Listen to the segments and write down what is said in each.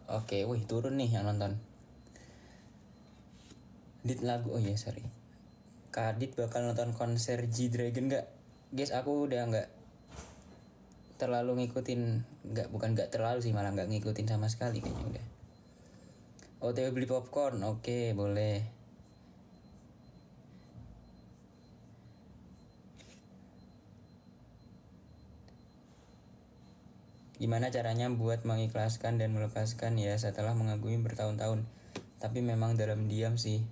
Oke, wih turun nih yang nonton. Dit lagu, oh iya sorry. Kadit bakal nonton konser G Dragon gak? Guys, aku udah nggak terlalu ngikutin, nggak bukan nggak terlalu sih, malah nggak ngikutin sama sekali kayaknya udah. OTW beli popcorn, oke boleh. Gimana caranya buat mengikhlaskan dan melepaskan ya setelah mengagumi bertahun-tahun? Tapi memang dalam diam sih.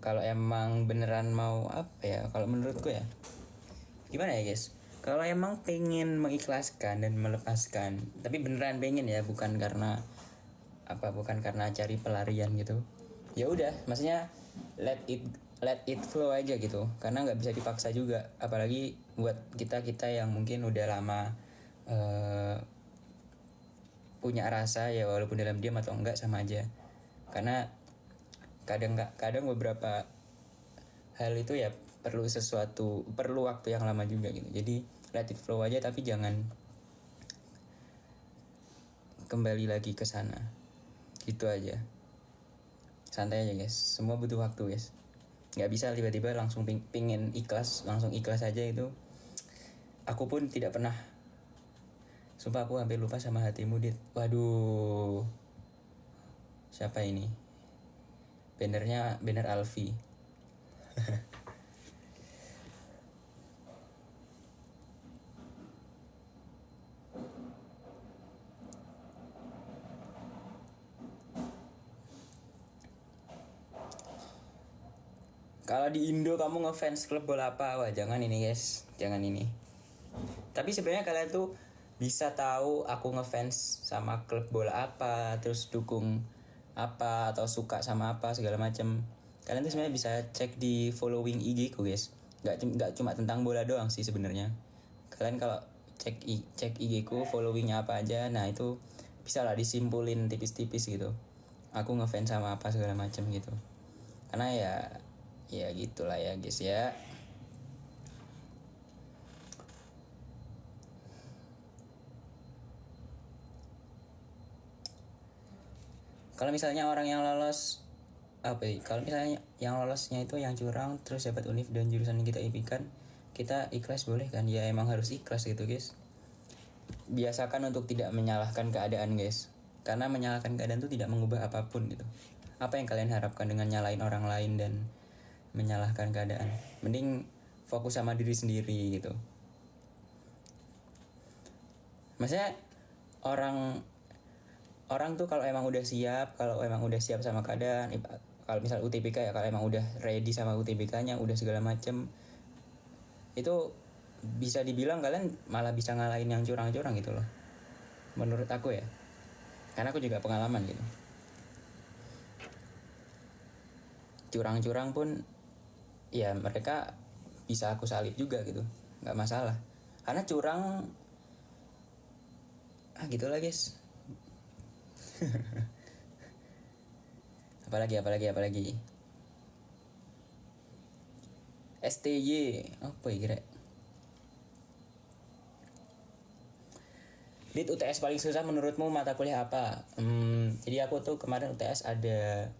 Kalau emang beneran mau apa ya? Kalau menurutku ya, gimana ya guys? Kalau emang pengen mengikhlaskan dan melepaskan, tapi beneran pengen ya, bukan karena apa, bukan karena cari pelarian gitu. Ya udah, maksudnya let it let it flow aja gitu, karena nggak bisa dipaksa juga, apalagi buat kita kita yang mungkin udah lama uh, punya rasa ya, walaupun dalam diam atau enggak sama aja. Karena kadang beberapa hal itu ya perlu waktu yang lama juga gitu. Jadi let it flow aja, tapi jangan kembali lagi ke sana. Gitu aja. Santai aja guys. Semua butuh waktu guys. Nggak bisa tiba-tiba langsung pingin ikhlas, langsung ikhlas aja itu. Aku pun tidak pernah. Sumpah aku hampir lupa sama hatimu, Dit. Waduh. Siapa ini? Banner Alfi. Kalau di Indo kamu ngefans klub bola apa? Wah, jangan ini guys, jangan ini. Tapi sebenarnya kalian tuh bisa tahu aku ngefans sama klub bola apa, terus dukung apa atau suka sama apa segala macam. Kalian tuh sebenarnya bisa cek di following IG ku guys. Gak cuma tentang bola doang sih sebenarnya. Kalian kalau cek IG ku followingnya apa aja, nah itu bisa lah disimpulin tipis-tipis gitu. Aku ngefans sama apa segala macam gitu. Karena ya gitulah ya guys ya. Kalau misalnya orang yang lolos apa ya, kalau misalnya yang lolosnya itu yang curang terus dapat univ dan jurusan yang kita impikan, kita ikhlas boleh kan? Ya emang harus ikhlas gitu guys. Biasakan untuk tidak menyalahkan keadaan guys, karena menyalahkan keadaan itu tidak mengubah apapun gitu. Apa yang kalian harapkan dengan nyalain orang lain dan menyalahkan keadaan? Mending fokus sama diri sendiri gitu. Maksudnya orang orang tuh kalau emang udah siap, sama keadaan, kalau misal UTBK ya, kalau emang udah ready sama UTBK-nya, udah segala macem, itu bisa dibilang kalian malah bisa ngalahin yang curang-curang gitu loh, menurut aku ya, karena aku juga pengalaman gitu. Curang-curang pun ya mereka bisa aku salib juga gitu, nggak masalah, karena curang gitulah guys. apalagi STY apa ya kira. Dit, UTS paling susah menurutmu mata kuliah apa? Jadi aku tuh kemarin UTS ada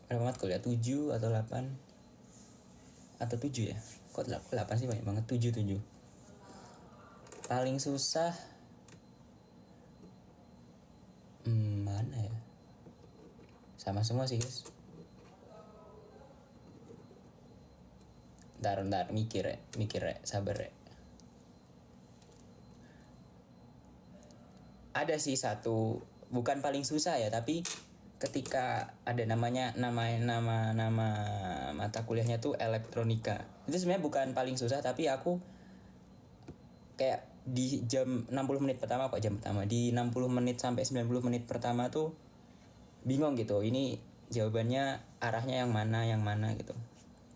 berapa mata kuliah? 7 atau 8 atau 7 ya? Kok 8 sih, banyak banget. 7. Paling susah mana ya? Sama semua sih guys. Ntar mikir ya, sabar ya. Ada sih satu, bukan paling susah ya, tapi ketika ada nama mata kuliahnya tuh elektronika. Itu sebenarnya bukan paling susah, tapi aku kayak di jam 60 menit pertama, di 60 menit sampai 90 menit pertama tuh bingung gitu. Ini jawabannya arahnya yang mana gitu.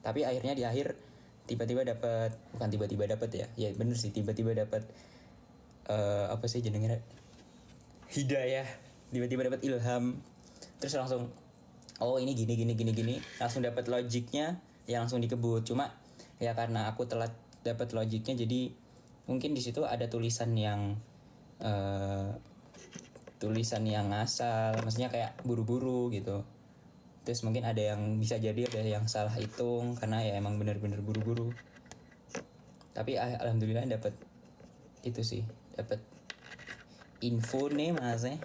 Tapi akhirnya di akhir tiba-tiba dapat, bukan tiba-tiba dapat ya. Ya bener sih, tiba-tiba dapat apa sih jenengnya? Hidayah, tiba-tiba dapat ilham, terus langsung oh ini gini, langsung dapat logiknya, ya langsung dikebut. Cuma ya karena aku telat dapat logiknya, jadi mungkin di situ ada tulisan yang tulisan yang ngasal, maksudnya kayak buru-buru gitu. Terus mungkin ada yang bisa jadi ada yang salah hitung karena ya emang bener-bener buru-buru. Tapi alhamdulillah dapat itu sih, dapat info nih masnya.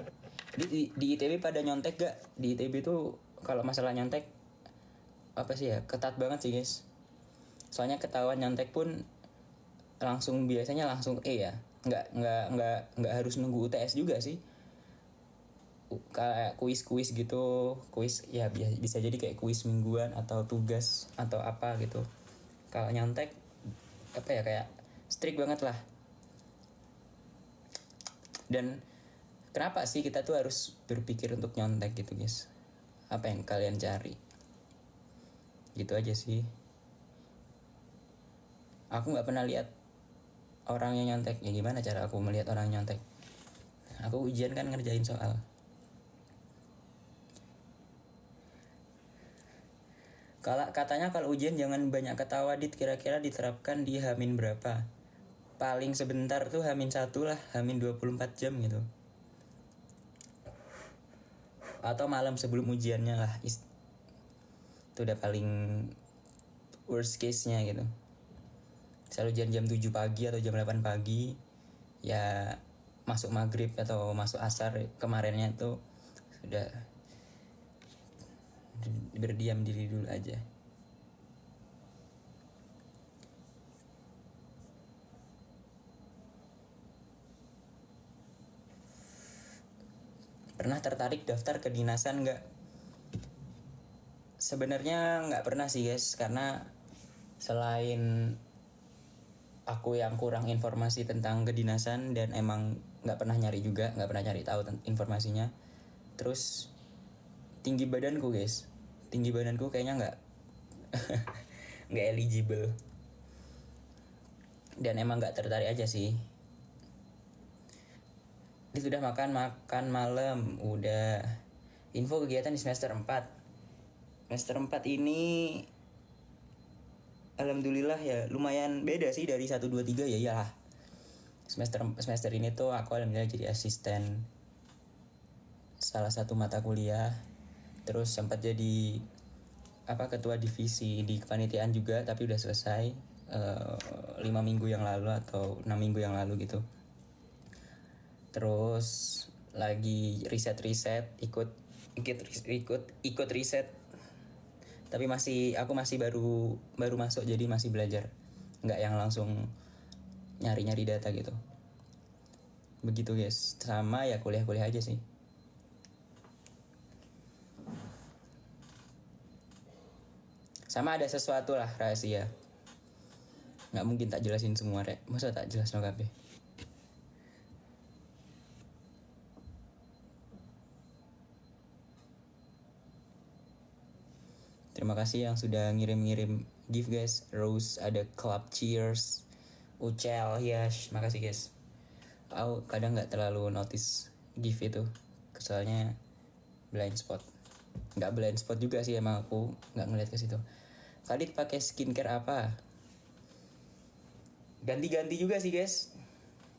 Di ITB pada nyontek gak? Di ITB tuh kalau masalah nyontek apa sih ya, ketat banget sih guys. Soalnya ketahuan nyontek pun biasanya langsung ya. Nggak harus nunggu UTS juga sih. Kayak kuis gitu, kuis ya bisa jadi kayak kuis mingguan atau tugas atau apa gitu. Kalau nyontek apa ya, kayak strict banget lah. Dan kenapa sih kita tuh harus berpikir untuk nyontek gitu guys? Apa yang kalian cari? Gitu aja sih. Aku nggak pernah lihat orang yang nyontek. Ya gimana cara aku melihat orang nyontek? Aku ujian kan ngerjain soal. Katanya kalau ujian jangan banyak ketawa, Dit. Kira-kira diterapkan di Hamin berapa? Paling sebentar tuh Hamin 1 lah, Hamin 24 jam gitu. Atau malam sebelum ujiannya lah. Itu udah paling worst case-nya gitu. Selalu jam 7 pagi atau jam 8 pagi. Ya masuk maghrib atau masuk asar kemarinnya tuh sudah berdiam diri dulu aja. Pernah tertarik daftar kedinasan nggak? Sebenarnya nggak pernah sih guys, karena selain aku yang kurang informasi tentang kedinasan dan emang nggak pernah nyari juga, nggak pernah cari tahu informasinya. Terus tinggi badanku kayaknya nggak nggak eligible, dan emang nggak tertarik aja sih. Itu udah makan malam, udah. Info kegiatan di semester 4. Semester 4 ini alhamdulillah ya lumayan beda sih dari 1 2 3 ya iyalah. Semester ini tuh aku alhamdulillah jadi asisten salah satu mata kuliah. Terus sempat jadi ketua divisi di kepanitiaan juga, tapi udah selesai 5 minggu yang lalu atau 6 minggu yang lalu gitu. Terus lagi riset ikut riset, tapi aku masih baru masuk, jadi masih belajar, nggak yang langsung nyari data gitu. Begitu guys. Sama ya kuliah aja sih. Sama ada sesuatu lah rahasia, nggak mungkin tak jelasin semua rek. Masa tak jelas no kabeh. Terima kasih yang sudah ngirim gift guys. Rose, ada Club Cheers, Ucel, Yash, makasih guys. Aku kadang nggak terlalu notice gift itu, soalnya blind spot. Nggak blind spot juga sih, emang aku nggak ngeliat ke situ. Kadit pakai skincare apa? Ganti-ganti juga sih guys.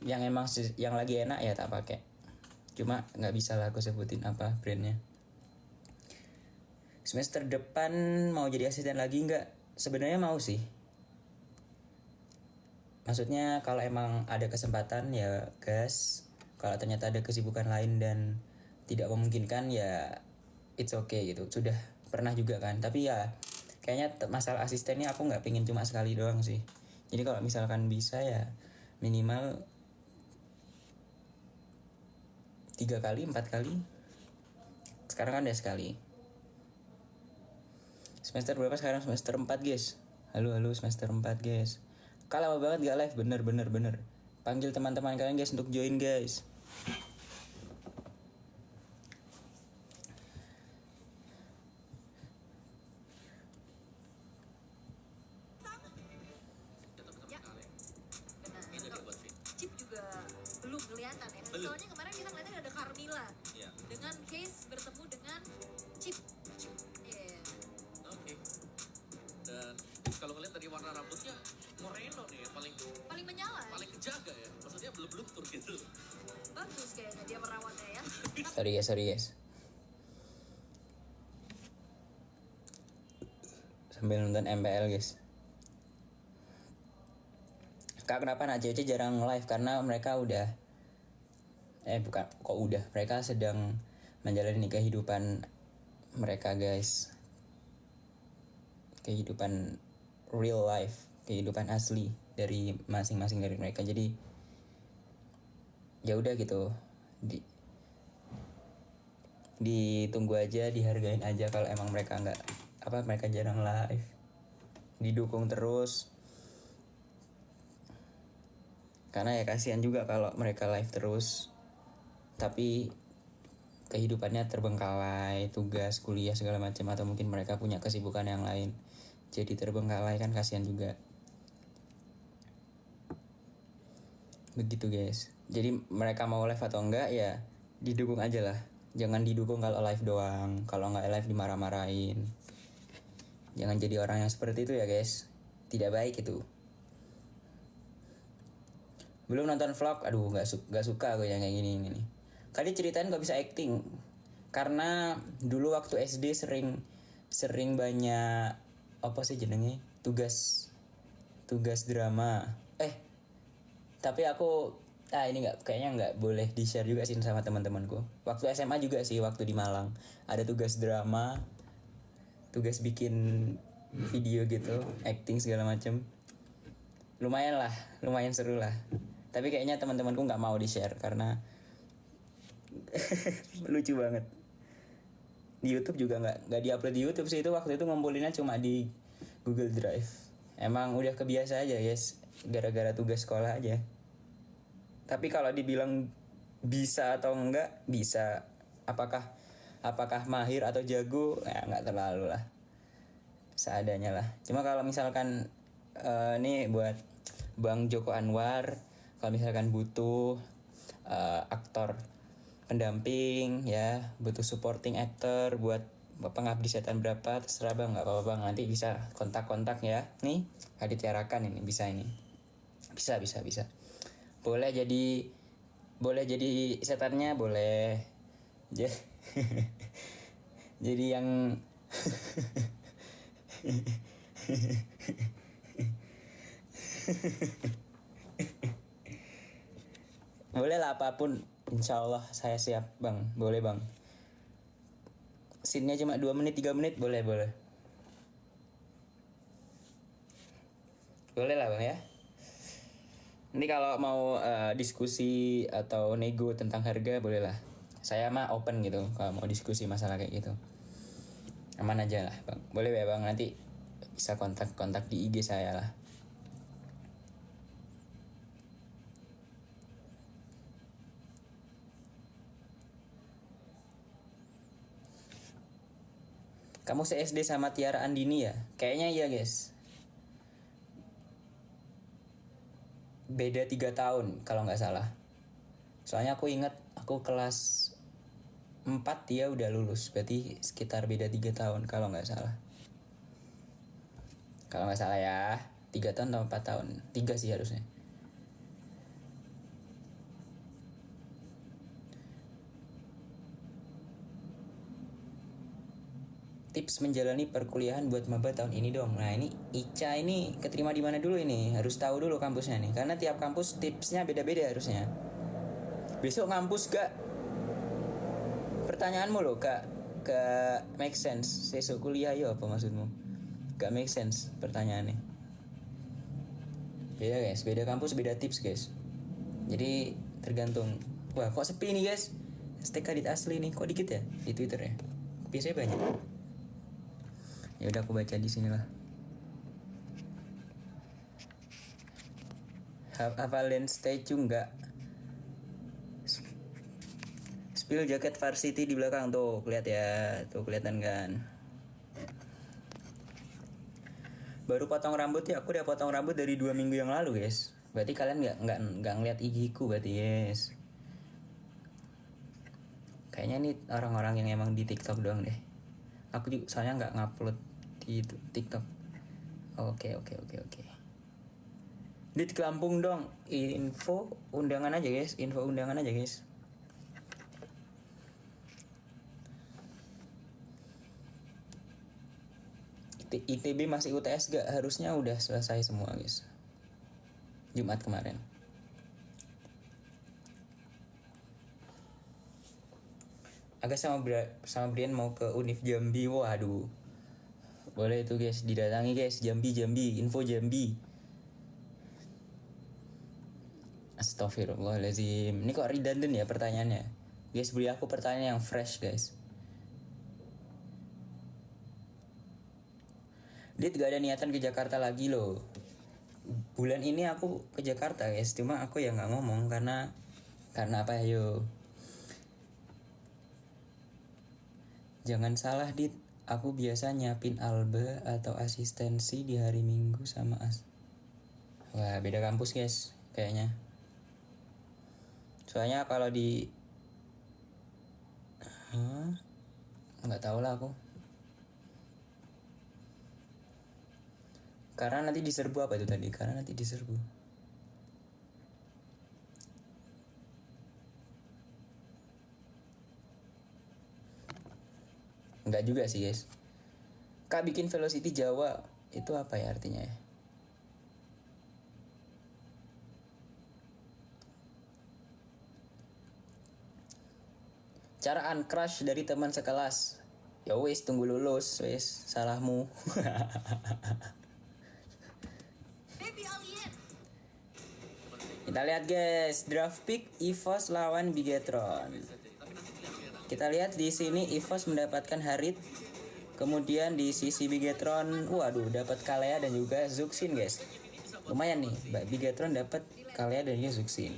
Yang emang yang lagi enak ya tak pakai. Cuma nggak bisa lah aku sebutin apa brandnya. Semester depan mau jadi asisten lagi nggak? Sebenarnya mau sih. Maksudnya kalau emang ada kesempatan ya gas. Kalau ternyata ada kesibukan lain dan tidak memungkinkan ya it's okay gitu. Sudah pernah juga kan. Tapi ya kayaknya masalah asistennya aku nggak pengen cuma sekali doang sih. Jadi kalau misalkan bisa ya minimal 3 kali 4 kali. Sekarang kan udah sekali. Semester berapa sekarang? Semester 4 guys. Halo semester 4 guys. Lama banget gak live, bener. Panggil teman-teman kalian guys untuk join guys. Chip juga belum kelihatan ya. Soalnya kemarin kita ngeliatnya ada Carmilla dengan Case bertemu dengan Chip. Oke. Dan kalau ngeliat dari warna rambutnya Moreno nih paling menyala, paling kejaga ya, maksudnya belum luntur gitu. Bagus kayaknya dia merawatnya ya. Sorry guys. Sambil nonton MPL guys. Kak, kenapa anak cewek jarang live? Karena mereka mereka sedang menjalani kehidupan mereka guys. Kehidupan real life, kehidupan asli dari masing-masing dari mereka. Jadi ya udah gitu. Ditunggu aja, dihargain aja kalau emang mereka mereka jarang live. Didukung terus. Karena ya kasihan juga kalau mereka live terus tapi kehidupannya terbengkalai, tugas, kuliah segala macam, atau mungkin mereka punya kesibukan yang lain. Jadi terbengkalai, kan kasihan juga. Begitu guys. Jadi mereka mau live atau enggak ya didukung aja lah. Jangan didukung kalau live doang. Kalau enggak live dimarah-marahin. Jangan jadi orang yang seperti itu ya guys. Tidak baik itu. Belum nonton vlog, aduh gak suka aku yang kayak gini nih. Tadi ceritain gak bisa acting. Karena dulu waktu SD sering banyak apa sih jenenge? Tugas drama. Tapi aku ini kayaknya nggak boleh di-share juga sih sama teman-temanku. Waktu SMA juga sih, waktu di Malang ada tugas drama, tugas bikin video gitu, acting segala macem. Lumayan seru lah. Tapi kayaknya teman-temanku nggak mau di-share karena lucu banget. Di YouTube juga nggak diupload di YouTube sih, itu waktu itu ngumpulinnya cuma di Google Drive. Emang udah kebiasa aja guys, gara-gara tugas sekolah aja. Tapi kalau dibilang bisa atau enggak, bisa. Apakah mahir atau jago? Ya nggak terlalu lah, seadanya lah. Cuma kalau misalkan nih buat Bang Joko Anwar, kalau misalkan butuh aktor pendamping ya, butuh supporting actor buat pengabdi setan berapa, terserah bang, nggak apa-apa bang, nanti bisa kontak ya. Nih Aditya Rakan ini bisa boleh jadi setannya, boleh jadi yang boleh lah, apapun insya Allah saya siap bang. Boleh bang, scene-nya cuma 2 menit 3 menit boleh lah bang ya. Ini kalau mau diskusi atau nego tentang harga boleh lah, saya mah open gitu. Kalau mau diskusi masalah kayak gitu aman aja lah bang. Boleh ya bang, nanti bisa kontak di IG saya lah. Kamu se-SD sama Tiara Andini ya? Kayaknya iya guys. Beda 3 tahun kalau nggak salah. Soalnya aku ingat aku kelas 4 dia udah lulus. Berarti sekitar beda 3 tahun kalau nggak salah. Kalau nggak salah ya, 3 tahun atau 4 tahun. 3 sih harusnya. Tips menjalani perkuliahan buat maba tahun ini dong. Nah ini Ica ini keterima di mana dulu ini? Harus tahu dulu kampusnya nih. Karena tiap kampus tipsnya beda-beda harusnya. Besok ngampus gak? Pertanyaanmu loh gak make sense. Besok kuliah yo apa maksudmu? Gak make sense pertanyaannya. Beda guys, beda kampus beda tips guys. Jadi tergantung. Wah kok sepi nih guys. STK Dit asli nih kok dikit ya di Twitter ya. Biasanya banyak. Ya udah aku baca di sini lah. Hafalin statue enggak? Spill jaket varsity di belakang tuh, lihat ya, tuh kelihatan kan. Baru potong rambut ya, aku udah potong rambut dari 2 minggu yang lalu guys. Berarti kalian nggak ngeliat IG ku berarti yes. Kayaknya nih orang-orang yang emang di TikTok doang deh. Aku juga soalnya nggak ngupload di TikTok. Oke. Dit ke Lampung dong. Info undangan aja guys. ITB masih UTS gak? Harusnya udah selesai semua guys, Jumat kemarin. Agak sama Brian mau ke Univ Jambi. Waduh, boleh itu guys, didatangi guys. Jambi, info Jambi. Astagfirullahaladzim, ini kok redundant ya pertanyaannya guys. Beri aku pertanyaan yang fresh guys. Dit, gak ada niatan ke Jakarta lagi loh. Bulan ini aku ke Jakarta guys, cuma aku ya gak ngomong karena apa yo. Jangan salah Dit, aku biasa nyiapin alba atau asistensi di hari Minggu sama Wah, beda kampus guys kayaknya. Soalnya kalau di nggak tahu lah aku. Karena nanti diserbu apa itu tadi? Karena nanti diserbu. Enggak juga sih guys. Kak bikin velocity Jawa itu apa ya artinya ya? Cara uncrush dari teman sekelas. Ya wis, tunggu lulus wis, salahmu. Baby alien. Kita lihat guys, draft pick EVOS lawan Bigetron. Kita lihat di sini EVOS mendapatkan Harit. Kemudian di sisi Bigetron, waduh, dapat Kalea dan juga Zuxin guys. Lumayan nih, Bigetron dapat Kalea dan juga Zuxin.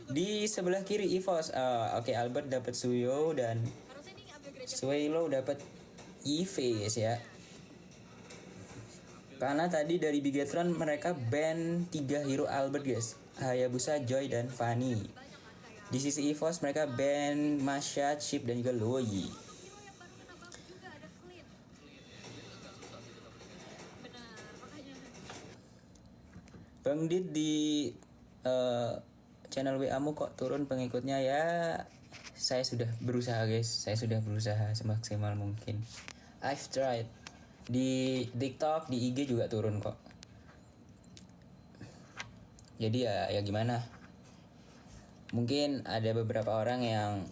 Di sebelah kiri EVOS, oke, Albert dapat Suyo dan Suelo dapat Yve guys ya. Karena tadi dari Bigetron mereka ban 3 hero Albert guys, Hayabusa, Joy dan Fanny. Di sisi EVOS mereka ban Masha, Chip dan juga Loi. Bang Dit di channel WA-mu kok turun pengikutnya ya? Saya sudah berusaha guys, saya sudah berusaha semaksimal mungkin. I've tried. Di TikTok, di IG juga turun kok. Jadi ya gimana? Mungkin ada beberapa orang yang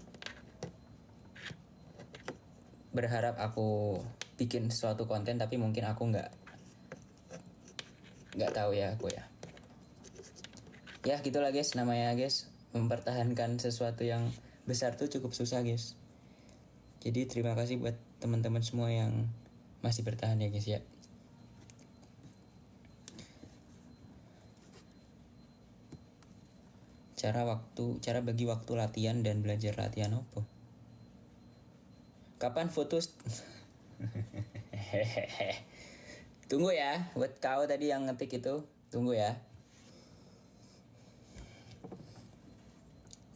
berharap aku bikin suatu konten, tapi mungkin aku nggak tahu ya aku ya. Ya gitulah guys, namanya guys, mempertahankan sesuatu yang besar tuh cukup susah guys. Jadi terima kasih buat teman-teman semua yang masih bertahan ya guys ya. Cara bagi waktu latihan dan belajar latihan apa? Kapan foto Tunggu ya, buat kau tadi yang ngetik itu, tunggu ya.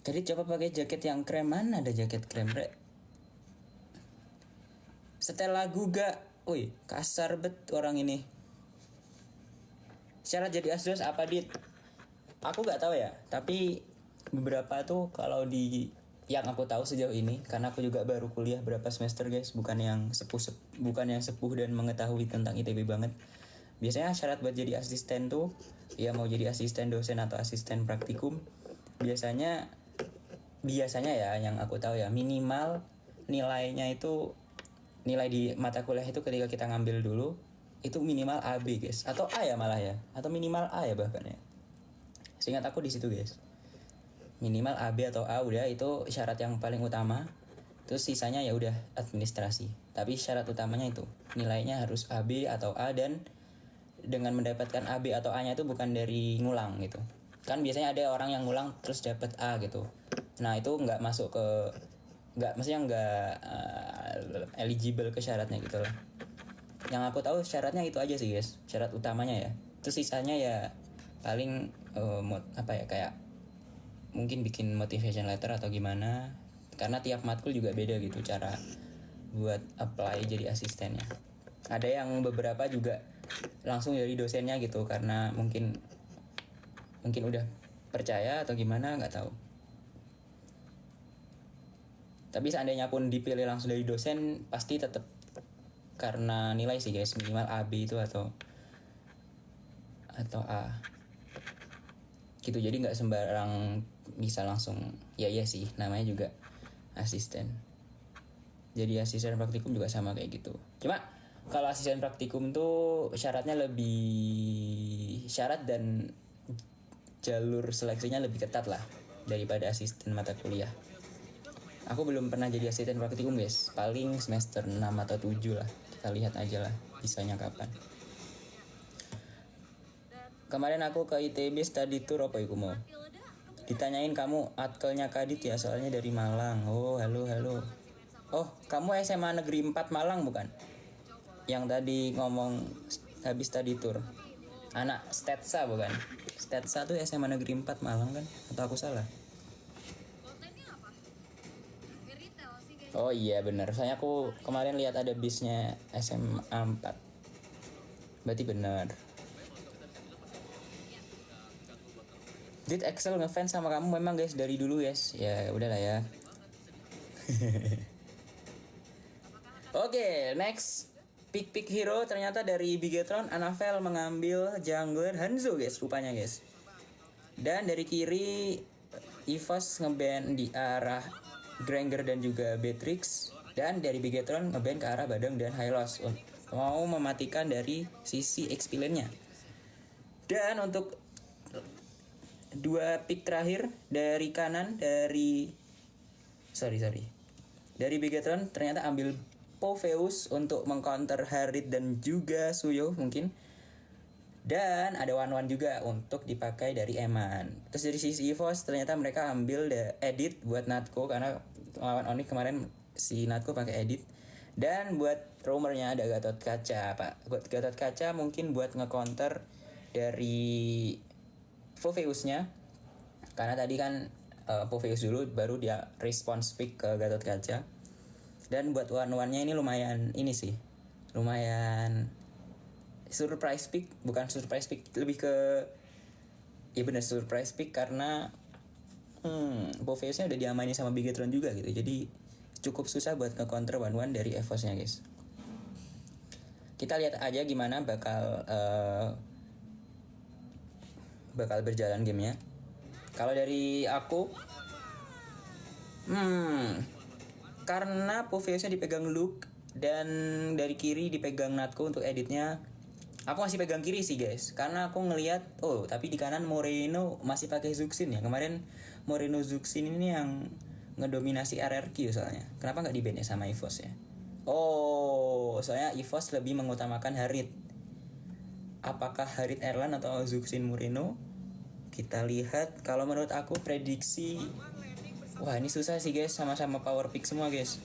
Tadi coba pakai jaket yang krem, mana ada jaket krem, Rek? Setel lagu gak? Wih, kasar bet orang ini. Syarat jadi asdos apa, Dit? Aku gak tahu ya, tapi beberapa tuh kalau di yang aku tahu sejauh ini, karena aku juga baru kuliah berapa semester guys, bukan yang sepuh dan mengetahui tentang ITB banget. Biasanya syarat buat jadi asisten tuh, ya mau jadi asisten dosen atau asisten praktikum, biasanya ya yang aku tahu ya, minimal nilainya itu, nilai di mata kuliah itu ketika kita ngambil dulu itu minimal AB guys, atau A ya malah ya, atau minimal A ya bahkan ya. Seingat aku di situ guys, minimal AB atau A udah, itu syarat yang paling utama. Terus sisanya ya udah administrasi. Tapi syarat utamanya itu nilainya harus AB atau A, dan dengan mendapatkan AB atau A-nya itu bukan dari ngulang gitu. Kan biasanya ada orang yang ngulang terus dapat A gitu. Nah itu nggak masuk ke, maksudnya nggak eligible ke syaratnya gitu lah. Yang aku tahu syaratnya itu aja sih guys, syarat utamanya ya. Terus sisanya ya paling kayak mungkin bikin motivation letter atau gimana, karena tiap matkul juga beda gitu cara buat apply jadi asistennya. Ada yang beberapa juga langsung dari dosennya gitu, karena mungkin udah percaya atau gimana, nggak tahu. Tapi seandainya pun dipilih langsung dari dosen, pasti tetap karena nilai sih guys, minimal AB itu atau A gitu. Jadi nggak sembarang bisa langsung ya. Iya sih, namanya juga asisten. Jadi asisten praktikum juga sama kayak gitu. Cuma kalau asisten praktikum tuh syaratnya lebih syarat dan jalur seleksinya lebih ketat lah daripada asisten mata kuliah. Aku belum pernah jadi asisten praktikum guys, paling semester 6 atau 7 lah. Kita lihat aja lah bisanya kapan. Kemarin aku ke ITB study tour apa iku mau. Ditanyain kamu atkelnya Kadit ya, soalnya dari Malang. Oh halo. Oh kamu SMA Negeri 4 Malang bukan? Yang tadi ngomong habis study tour. Anak Stetsa bukan? Stetsa tuh SMA Negeri 4 Malang kan? Atau aku salah? Kontennya apa? Retail sih guys. Oh iya benar. Soalnya aku kemarin lihat ada bisnya SMA 4. Berarti benar. Dit Excel ngefans sama kamu memang guys dari dulu guys. Ya udahlah ya. Oke, next. Pick hero ternyata dari Bigetron Anavel mengambil jungler Hanzo guys rupanya guys. Dan dari kiri EVOS ngeban di arah Granger dan juga Beatrix. Dan dari Bigetron ngeban ke arah Badang dan Hylos. Mau mematikan dari sisi XP lane-nya. Dan untuk dua pick terakhir dari kanan dari Bigetron ternyata ambil Popheus untuk mengcounter Harit dan juga Suyo mungkin. Dan ada one juga untuk dipakai dari Eman. Terus dari sisi EVOS ternyata mereka ambil edit buat Natko karena lawan Onyx kemarin si Natko pakai edit. Dan buat roamernya ada Gatot Kaca, Pak. Buat Gatot Kaca mungkin buat nge-counter dari Popheusnya. Karena tadi kan Popheus dulu baru dia response pick ke Gatot Kaca. Dan buat one-nya ini lumayan ini sih. Lumayan surprise pick, bukan surprise pick, lebih ke ya benar surprise pick karena Popheusnya udah diamanin sama Bigetron juga gitu. Jadi cukup susah buat nge-counter one dari EVOS-nya guys. Kita lihat aja gimana bakal berjalan gamenya. Kalau dari aku karena Popheusnya dipegang Luke dan dari kiri dipegang Natko untuk editnya, aku masih pegang kiri sih guys. Karena aku ngelihat tapi di kanan Moreno masih pakai Zuxin ya. Kemarin Moreno Zuxin ini yang ngedominasi RRQ soalnya. Kenapa nggak di-ban sama EVOS ya? Soalnya EVOS lebih mengutamakan Harit. Apakah Harit Erlan atau Zuxin Moreno? Kita lihat. Kalau menurut aku prediksi, wah ini susah sih guys, sama-sama power pick semua guys.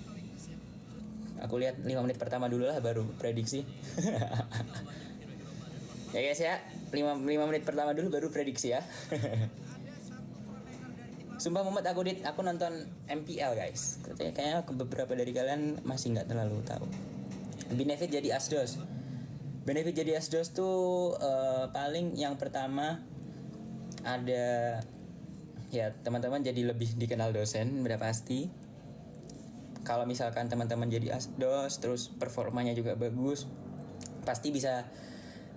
Aku lihat 5 menit pertama dulu lah baru prediksi. Ya guys ya, 5 menit pertama dulu baru prediksi ya. Sumpah mumet aku nonton MPL guys. Kayaknya beberapa dari kalian masih nggak terlalu tahu. Benefit jadi Asdos. Benefit jadi Asdos tuh paling yang pertama ada ya teman-teman jadi lebih dikenal dosen udah pasti. Kalau misalkan teman-teman jadi Asdos terus performanya juga bagus, pasti bisa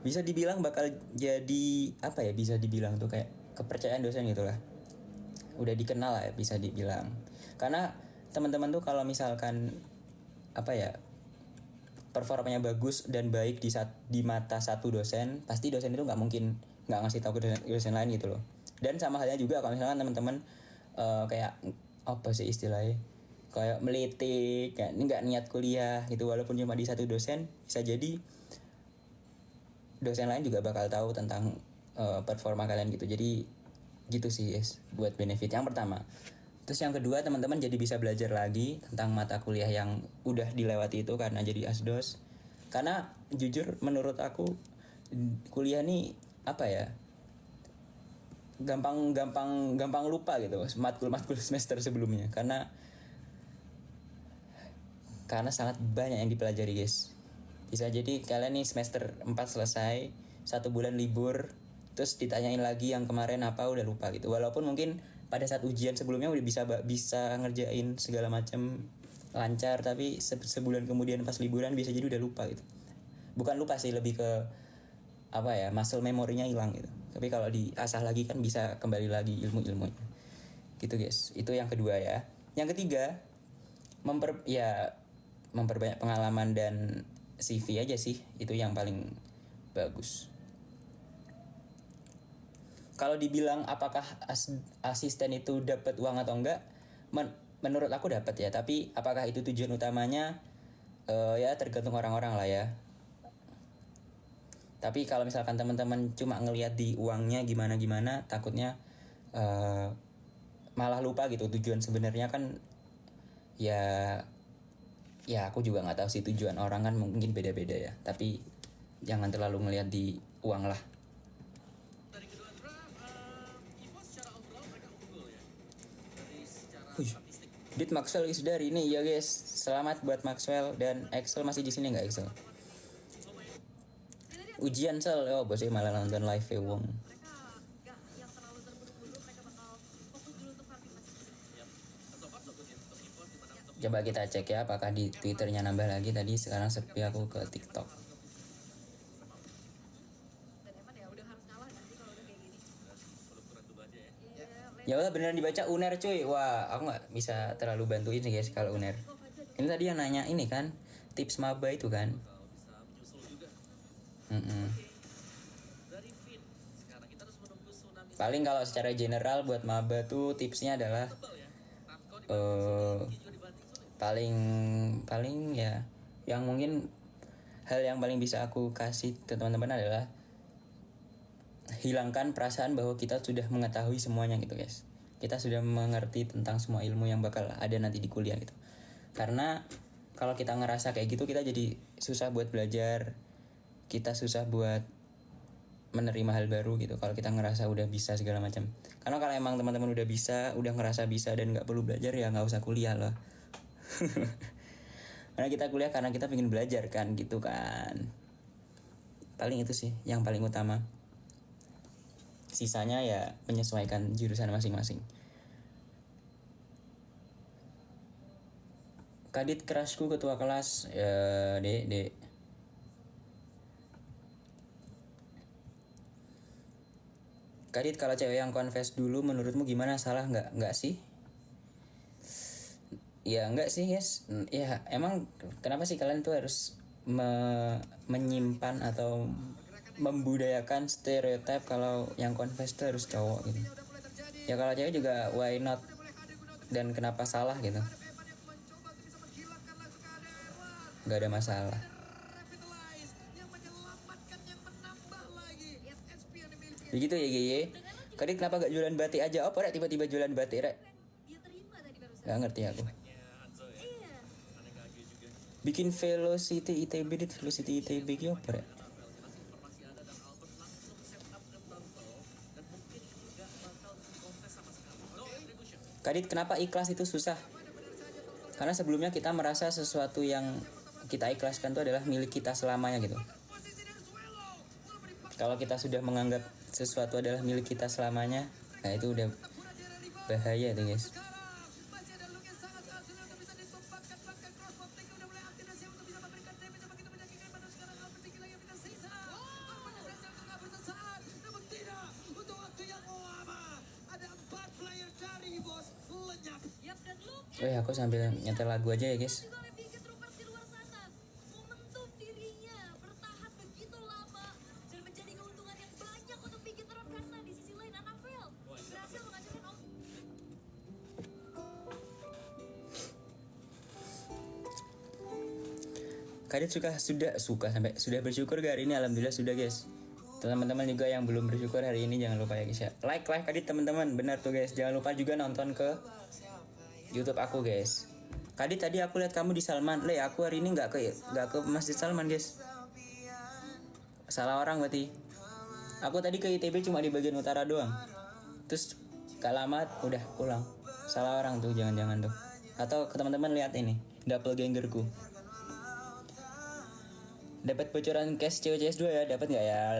dibilang bakal jadi apa ya, bisa dibilang tuh kayak kepercayaan dosen gitu lah. Udah dikenal lah ya, bisa dibilang. Karena teman-teman tuh kalau misalkan apa ya performanya bagus dan baik di mata satu dosen, pasti dosen itu nggak mungkin nggak ngasih tahu ke dosen lain gitu loh. Dan sama halnya juga kalau misalkan teman-teman kayak apa sih istilahnya, kayak melitik, kayak ini nggak niat kuliah gitu, walaupun cuma di satu dosen, bisa jadi dosen lain juga bakal tahu tentang performa kalian gitu. Jadi gitu sih guys buat benefit yang pertama. Terus yang kedua, teman-teman jadi bisa belajar lagi tentang mata kuliah yang udah dilewati itu karena jadi Asdos. Karena jujur menurut aku kuliah nih apa ya, gampang lupa gitu matkul semester sebelumnya karena sangat banyak yang dipelajari guys. Bisa jadi kalian nih semester 4 selesai, 1 bulan libur, terus ditanyain lagi yang kemarin apa udah lupa gitu. Walaupun mungkin pada saat ujian sebelumnya udah bisa ngerjain segala macam lancar, tapi sebulan kemudian pas liburan bisa jadi udah lupa gitu. Bukan lupa sih, lebih ke apa ya, muscle memorinya hilang gitu. Tapi kalau diasah lagi kan bisa kembali lagi ilmunya gitu guys. Itu yang kedua ya. Yang ketiga, memperbanyak pengalaman dan CV aja sih, itu yang paling bagus. Kalau dibilang apakah asisten itu dapat uang atau enggak, menurut aku dapat ya. Tapi apakah itu tujuan utamanya? Ya tergantung orang-orang lah ya. Tapi kalau misalkan teman-teman cuma ngelihat di uangnya gimana, takutnya malah lupa gitu tujuan sebenarnya kan. Ya aku juga nggak tahu sih, tujuan orang kan mungkin beda-beda ya. Tapi jangan terlalu ngelihat di uang lah. Dari kedua draft, Evo secara overall mereka unggul ya. Dari secara Wih, statistik. Dit Maxwell is dari ini ya guys. Selamat buat Maxwell. Dan Excel masih di sini nggak Excel? Ujian Sel, oh bosnya malah nonton live ya Wong. Mereka nggak yang terlalu terburu-buru, mereka bakal fokus dulu untuk farming masing-masing. Yap. So far so good ya untuk Evo, di mana untuk Coba kita cek ya apakah di Twitternya nambah lagi. Tadi sekarang sepi aku ke TikTok. Dan emang ya udah harus ngalah nanti kalau udah kayak gini. belum kurang dulu aja ya. Iya, Ya udah beneran dibaca UNER cuy. Wah, aku nggak bisa terlalu bantuin sih guys kalau UNER. Ini tadi yang nanya ini kan, tips maba itu kan. Kalau bisa menyusul juga. Mm-mm. Dari Vin, sekarang kita harus menunggu tsunami Paling kalau secara general buat maba tuh tipsnya adalah tebal ya. Natko di juga dibanting sulit. paling ya yang mungkin hal yang paling bisa aku kasih ke teman-teman adalah hilangkan perasaan bahwa kita sudah mengetahui semuanya gitu guys. Kita sudah mengerti tentang semua ilmu yang bakal ada nanti di kuliah gitu. Karena kalau kita ngerasa kayak gitu, kita jadi susah buat belajar, kita susah buat menerima hal baru gitu kalau kita ngerasa udah bisa segala macam. Karena kalau emang teman-teman udah bisa, udah ngerasa bisa dan nggak perlu belajar, ya nggak usah kuliah lah. Karena kita kuliah karena kita pengen belajar kan gitu kan. Paling itu sih yang paling utama. Sisanya ya menyesuaikan jurusan masing-masing. Kadit kerasku ketua kelas ya dek. Kadit, kalau cewek yang confess dulu menurutmu gimana, salah nggak? Nggak sih. Ya enggak sih guys. Ya emang kenapa sih kalian tuh harus menyimpan atau membudayakan stereotip kalau yang confess tuh harus cowok gitu. Ya kalau cewek juga why not, dan kenapa salah gitu. Nggak ada masalah. Begitu ya Geye. Kadit kenapa gak jualan batik aja? Oh Rek tiba-tiba jualan batik Rek. Dia terima tadi barusan. Gak ngerti aku. Iya. Bikin Velocity ITB, dit Velocity ITB ki apa Rek? Informasi ada dan Albert langsung set up ke Bumble dan mungkin juga bakal kontes sama sekali. No retribution. Kadit, kenapa ikhlas itu susah? Karena sebelumnya kita merasa sesuatu yang kita ikhlaskan itu adalah milik kita selamanya gitu. Kalau kita sudah menganggap sesuatu adalah milik kita selamanya, nah itu udah bahaya tuh guys. Yap, dan look Aku sambil nyetel lagu aja ya guys. juga oleh Bikin Troopers di luar sana. Momentum dirinya bertahan begitu lama dan menjadi keuntungan yang banyak untuk Bikin Troopers, karena di sisi lain Anafel berhasil menghasilkan Kadit sudah bersyukur gak hari ini? Alhamdulillah sudah guys. Teman-teman juga yang belum bersyukur hari ini jangan lupa ya guys ya. Like Kadit teman-teman, benar tuh guys. Jangan lupa juga nonton ke YouTube aku guys. Kadit, tadi aku lihat kamu di Salman. Aku hari ini nggak ke Masjid Salman guys. Salah orang berarti. Aku tadi ke ITB cuma di bagian utara doang. Terus gak lama udah pulang. Salah orang tuh, jangan-jangan tuh. Atau ke teman-teman lihat ini, doppelgangerku. Dapat bocoran cash CWCS 2 ya, dapat nggak ya?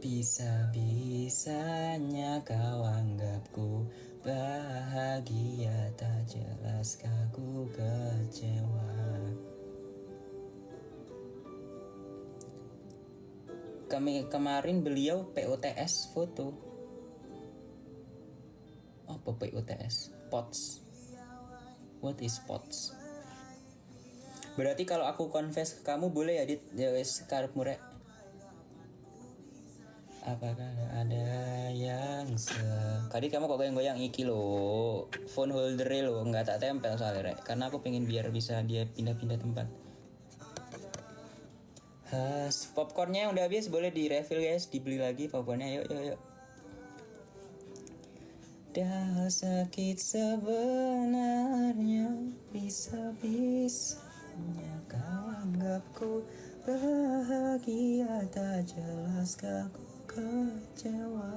Bisa-bisanya kau anggapku bahagia, tak jelaskah ku kecewa. Kemarin beliau POTS foto. Apa POTS? POTS. What is POTS? Berarti kalau aku confess ke kamu boleh ya Dit? Ya wes karepmu rek. Apakah ada yang Kadit kamu kok goyang-goyang iki lo. Phone holder lo nggak tak tempel soalnya rek. Karena aku pengen biar bisa dia pindah-pindah tempat. Popcornnya udah habis, boleh di refill guys, dibeli lagi popcornnya, yuk. Dah sakit sebenarnya, bisa-bisanya kau anggapku bahagia, tak jelaskah ku kecewa.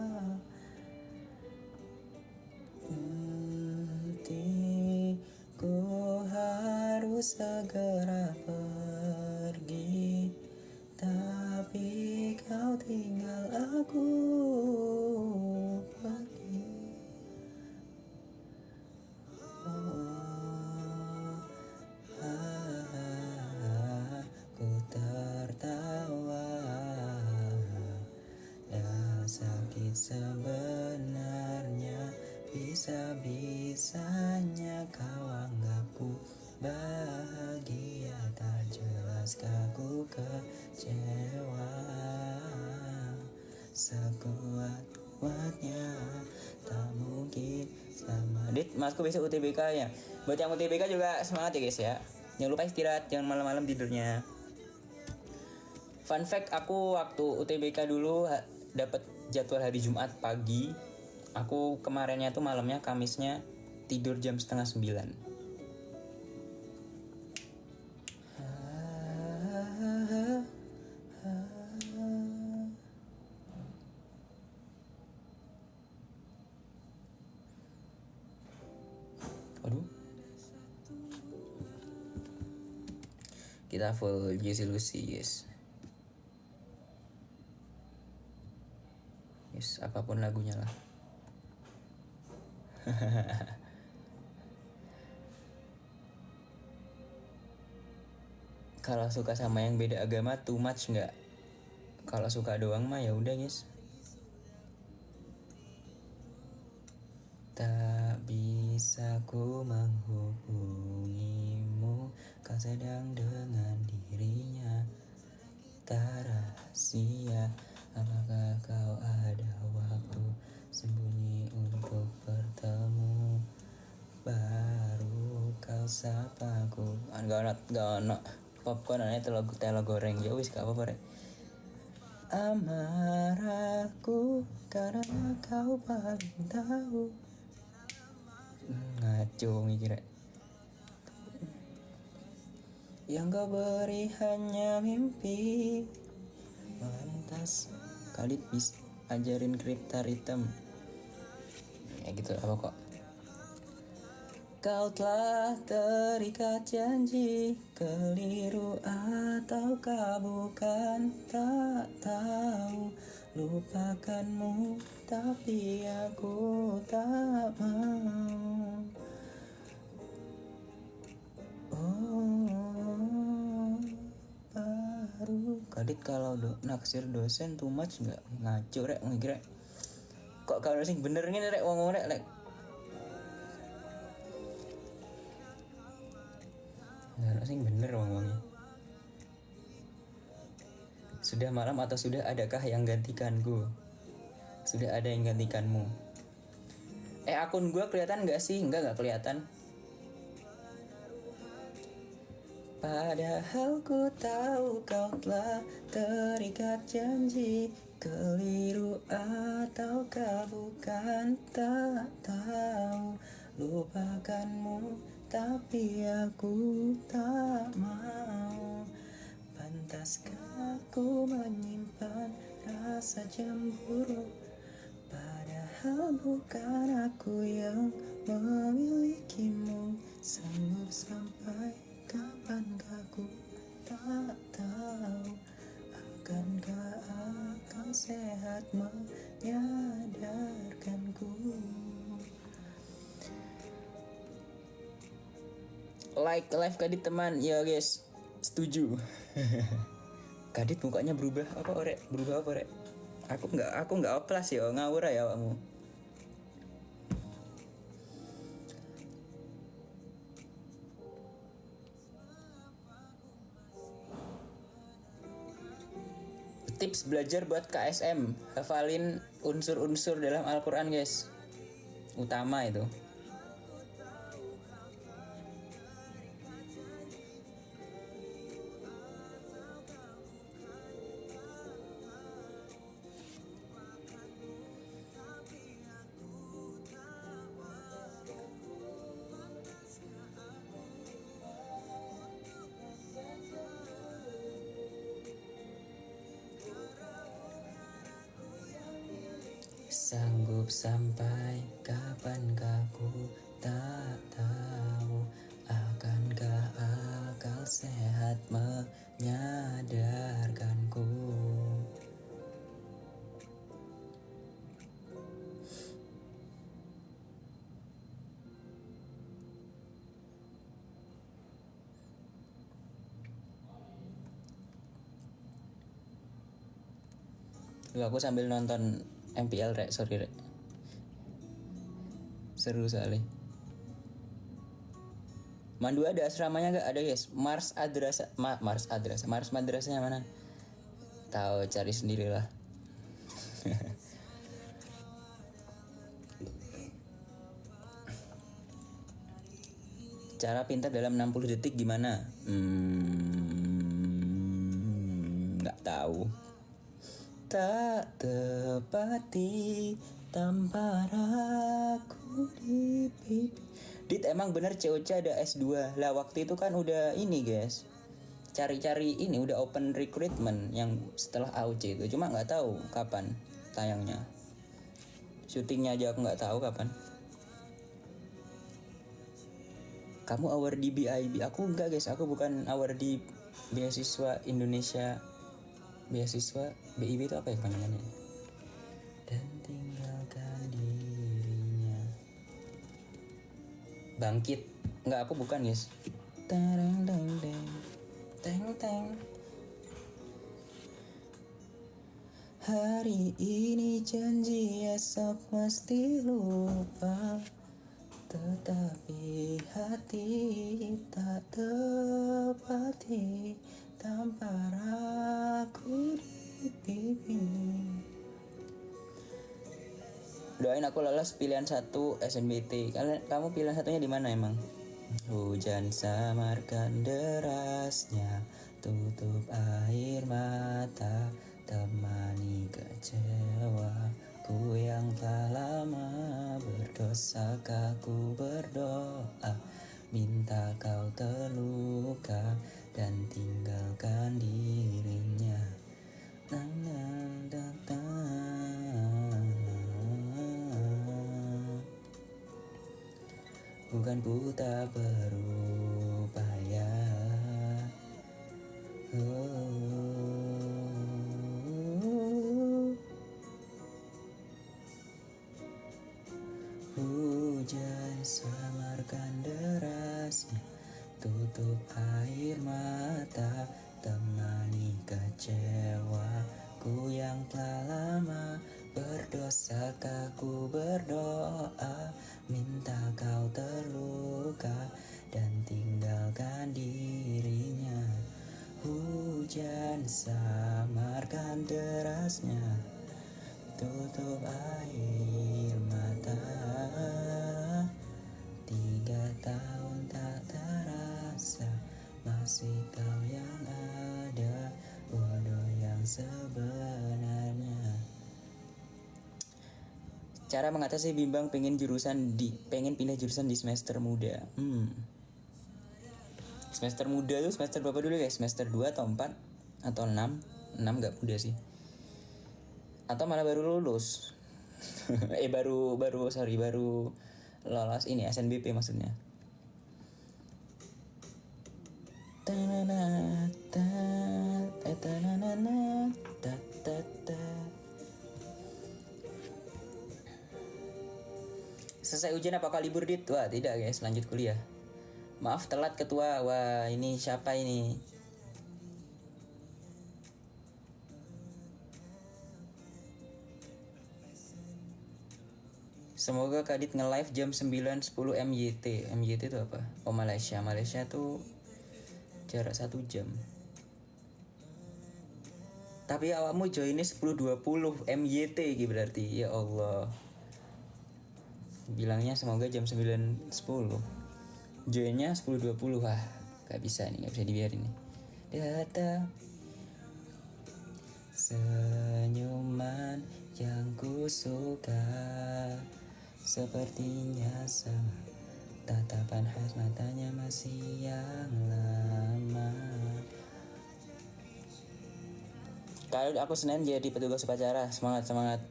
Ku harus segera pergi, tapi kau tinggal aku pergi. Ku tertawa, dah sakit sebenarnya, bisa-bisanya kau anggapku bahagia, tak jelaskah ku kecewa. Sekuat-kuatnya tak mungkin sama. Dit, masku besok UTBK ya. Buat yang UTBK juga semangat ya guys ya. Jangan lupa istirahat, jangan malam-malam tidurnya. Fun fact, aku waktu UTBK dulu dapat jadwal hari Jumat pagi. Aku kemarinnya tuh malamnya, Kamisnya tidur jam 8:30. Aduh. Kita full Juicy Lucy guys. Yes, apapun lagunya lah. Kalau suka sama yang beda agama too much nggak? Kalau suka doang mah ya udah guys. Tak bisa ku menghubungimu, kau sedang dengan dirinya. Tak rahasia, apakah kau ada waktu sembunyi untuk bertemu? Baru kau sapaku. Gak ono popcorn ane telo goreng. Ya wis gak apa-apa rek. Amarahku karena kau paling tahu. Ngaco mikir rek. Yang kau beri hanya mimpi. Lantas Khalid bisa ajarin kripta ritem. Ya gitu apa kok. Kau telah terikat janji, keliru ataukah bukan, tak tahu. Lupakanmu tapi aku tak mau. Oh, baru Kadit kalau naksir dosen too much nggak? Ngaco rek, mikir rek. Kok kalau sing bener ngene rek ngomong rek lek. Nggak sing bener ngomongnya. Sudah malam atau sudah adakah yang gantikanku? Sudah ada yang gantikanmu. Akun gue kelihatan nggak sih? Nggak kelihatan. Padahal ku tahu kau telah terikat janji, keliru ataukah bukan, tak tahu. Lupakanmu tapi aku tak mau. Pantaskah aku menyimpan rasa cemburu, padahal bukan aku yang memilikimu. Sanggup sampai kapankah aku tak tahu, akankah akan sehat menyadarkanku. Like live Kadit teman, ya guys, setuju. Kadit mukanya berubah apa orek? Berubah apa orek? Aku nggak oplas ya, ngawur ya kamu. Tips belajar buat KSM, hafalin unsur-unsur dalam Al-Quran guys, utama itu. Sanggup sampai kapankah ku tak tahu, akankah akal sehat menyadarkanku. Loh, aku sambil nonton MPL rek, sorry rek. Seru soalnya. Mandu ada asramanya gak? Ada guys. Mars Madrasahnya mana? Tahu, cari sendirilah. Cara pintar dalam 60 detik gimana? Nggak tahu. Tak tepati tampar aku di pipi. Dit, emang bener COC ada S2 lah. Waktu itu kan udah ini guys, cari-cari ini udah open recruitment yang setelah AUC itu, cuma nggak tahu kapan tayangnya. Syutingnya aja aku nggak tahu kapan. Kamu award di BIB, aku enggak guys, aku bukan award di beasiswa Indonesia. Beasiswa BIB itu apa ya panjangannya? Dan tinggalkan dirinya. Bangkit. Enggak, aku bukan guys. Teng teng teng teng teng. Hari ini janji, esok mesti lupa. Tetapi hati tak tepati tampar aku di pipi. Doain aku lolos pilihan 1 SNBT. Kamu pilihan satunya di mana emang? Hujan samarkan derasnya, tutup air mata, temani kecewaku yang telah lama berdosa. Ku berdoa, minta kau terluka dan tinggalkan dirinya. Bukan ku tak berupaya. Hujan samarkan derasnya, tutup air mata, temani kecewaku yang telah lama berdosa. Ku berdoa, minta kau terluka dan tinggalkan dirinya. Hujan samarkan derasnya, tutup air mata. 3 tahun tak terasa, masih kau yang ada, bodoh yang sebenarnya. Cara mengatasi bimbang pengen pindah jurusan di semester muda. Semester muda tuh semester berapa dulu guys? Semester 2 atau 4 atau 6? 6 gak muda sih. Atau malah baru lulus. baru lolos ini SNBP maksudnya. selesai ujian apakah libur dit? Wah tidak guys, lanjut kuliah. Maaf telat ketua. Wah ini siapa ini? Semoga Kadit nge-live jam 9.10 MYT. MYT itu apa? Oh Malaysia. Malaysia tuh jarak 1 jam. Tapi awakmu joinnya 10.20 MYT gitu berarti. Ya Allah. Bilangnya semoga jam 9.10. Joinnya 10.20. Wah, gak bisa nih, gak bisa dibiarin nih. Datang senyuman yang ku suka, sepertinya sama tatapan khas matanya masih yang lama. Kalau aku Senin jadi petugas upacara. Semangat semangat.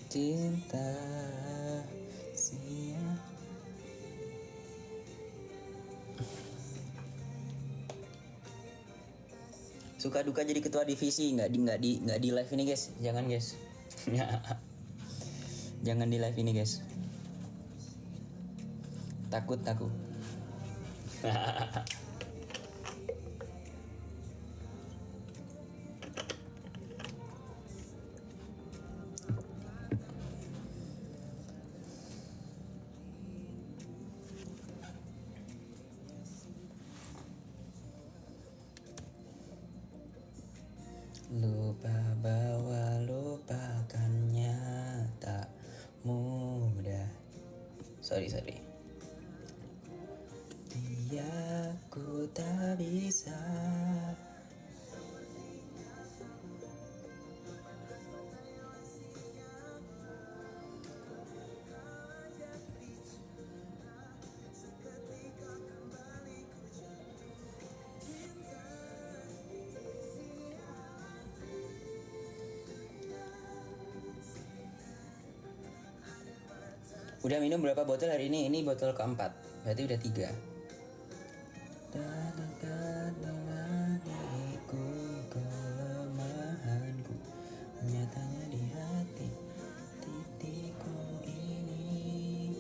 Cinta sia. Suka duka jadi ketua divisi, nggak di live ini guys, jangan guys. Jangan di live ini guys. Takut aku. Lupa bahwa lupakannya tak mudah. Sorry. Dia ku tak bisa. Udah minum berapa botol hari ini? Ini botol keempat. Berarti udah 3. Dekat dengan diriku, kelemahanku nyatanya di hati titikku ini.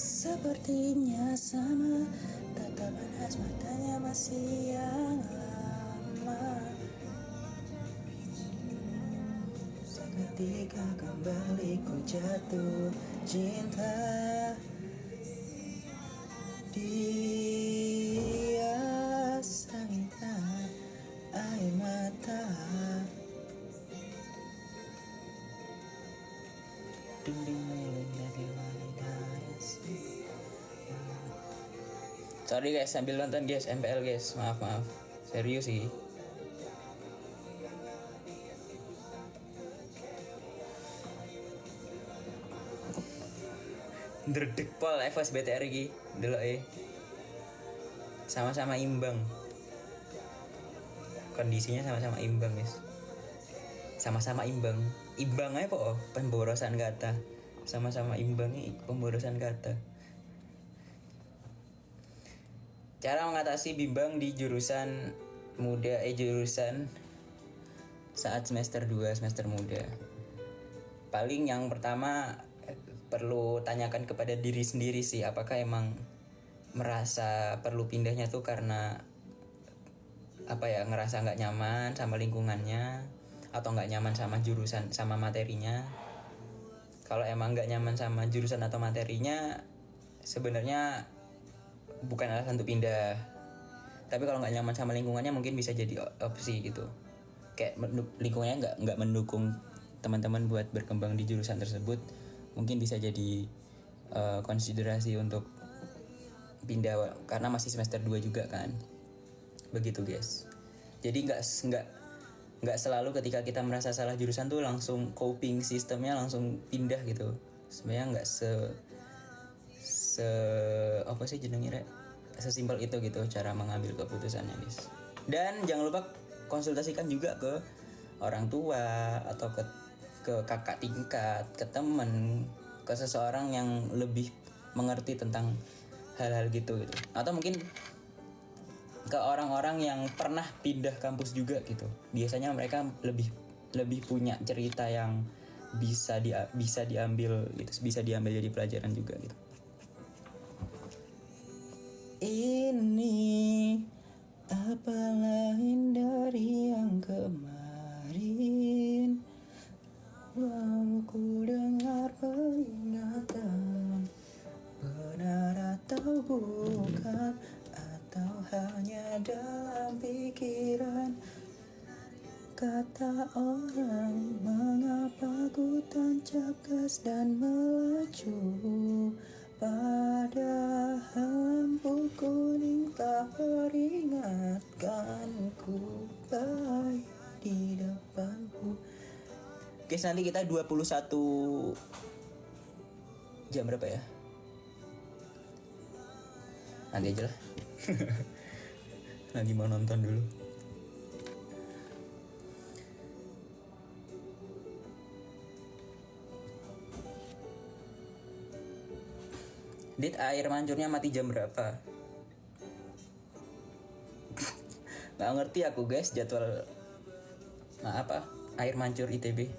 Sepertinya sama, tatapan khas matanya masih yang lama. Seketika kembali ku jatuh cinta. Dia sangitan air mata. Sorry guys, sambil nonton guys, MPL guys, maaf, serius sih. Dredeg pol Evos BTR iki, delok sama-sama imbang. Kondisinya sama-sama imbang guys. Sama-sama imbang. Imbang aja kok pemborosan kata. Sama-sama imbang nih pemborosan kata. Cara mengatasi bimbang di jurusan muda jurusan saat semester 2 semester muda. Paling yang pertama perlu tanyakan kepada diri sendiri sih, apakah emang merasa perlu pindahnya tuh karena ngerasa nggak nyaman sama lingkungannya atau nggak nyaman sama jurusan sama materinya. Kalau emang nggak nyaman sama jurusan atau materinya, sebenarnya bukan alasan untuk pindah. Tapi kalau nggak nyaman sama lingkungannya mungkin bisa jadi opsi gitu. Kayak lingkungannya nggak mendukung teman-teman buat berkembang di jurusan tersebut, mungkin bisa jadi konsiderasi untuk pindah karena masih semester 2 juga kan. Begitu guys. Jadi nggak selalu ketika kita merasa salah jurusan tuh langsung coping sistemnya langsung pindah gitu. Sebenarnya nggak sesimpel itu gitu cara mengambil keputusannya guys. Dan jangan lupa konsultasikan juga ke orang tua atau ke kakak tingkat, ke temen, ke seseorang yang lebih mengerti tentang hal-hal gitu. Atau mungkin ke orang-orang yang pernah pindah kampus juga gitu. Biasanya mereka lebih punya cerita yang bisa diambil gitu, bisa diambil jadi pelajaran juga gitu. Ini apa lain dari yang kemarin, mau ku dengar peringatan, benar atau bukan, atau hanya dalam pikiran. Kata orang, mengapa ku tancap gas dan melaju, padahal lampu kuning tak peringatkanku bahaya di depanku. Guys, nanti kita 21 jam berapa ya? Nanti aja lah. Lagi mau nonton dulu. Dit, air mancurnya mati jam berapa? Gak ngerti aku guys jadwal air mancur ITB.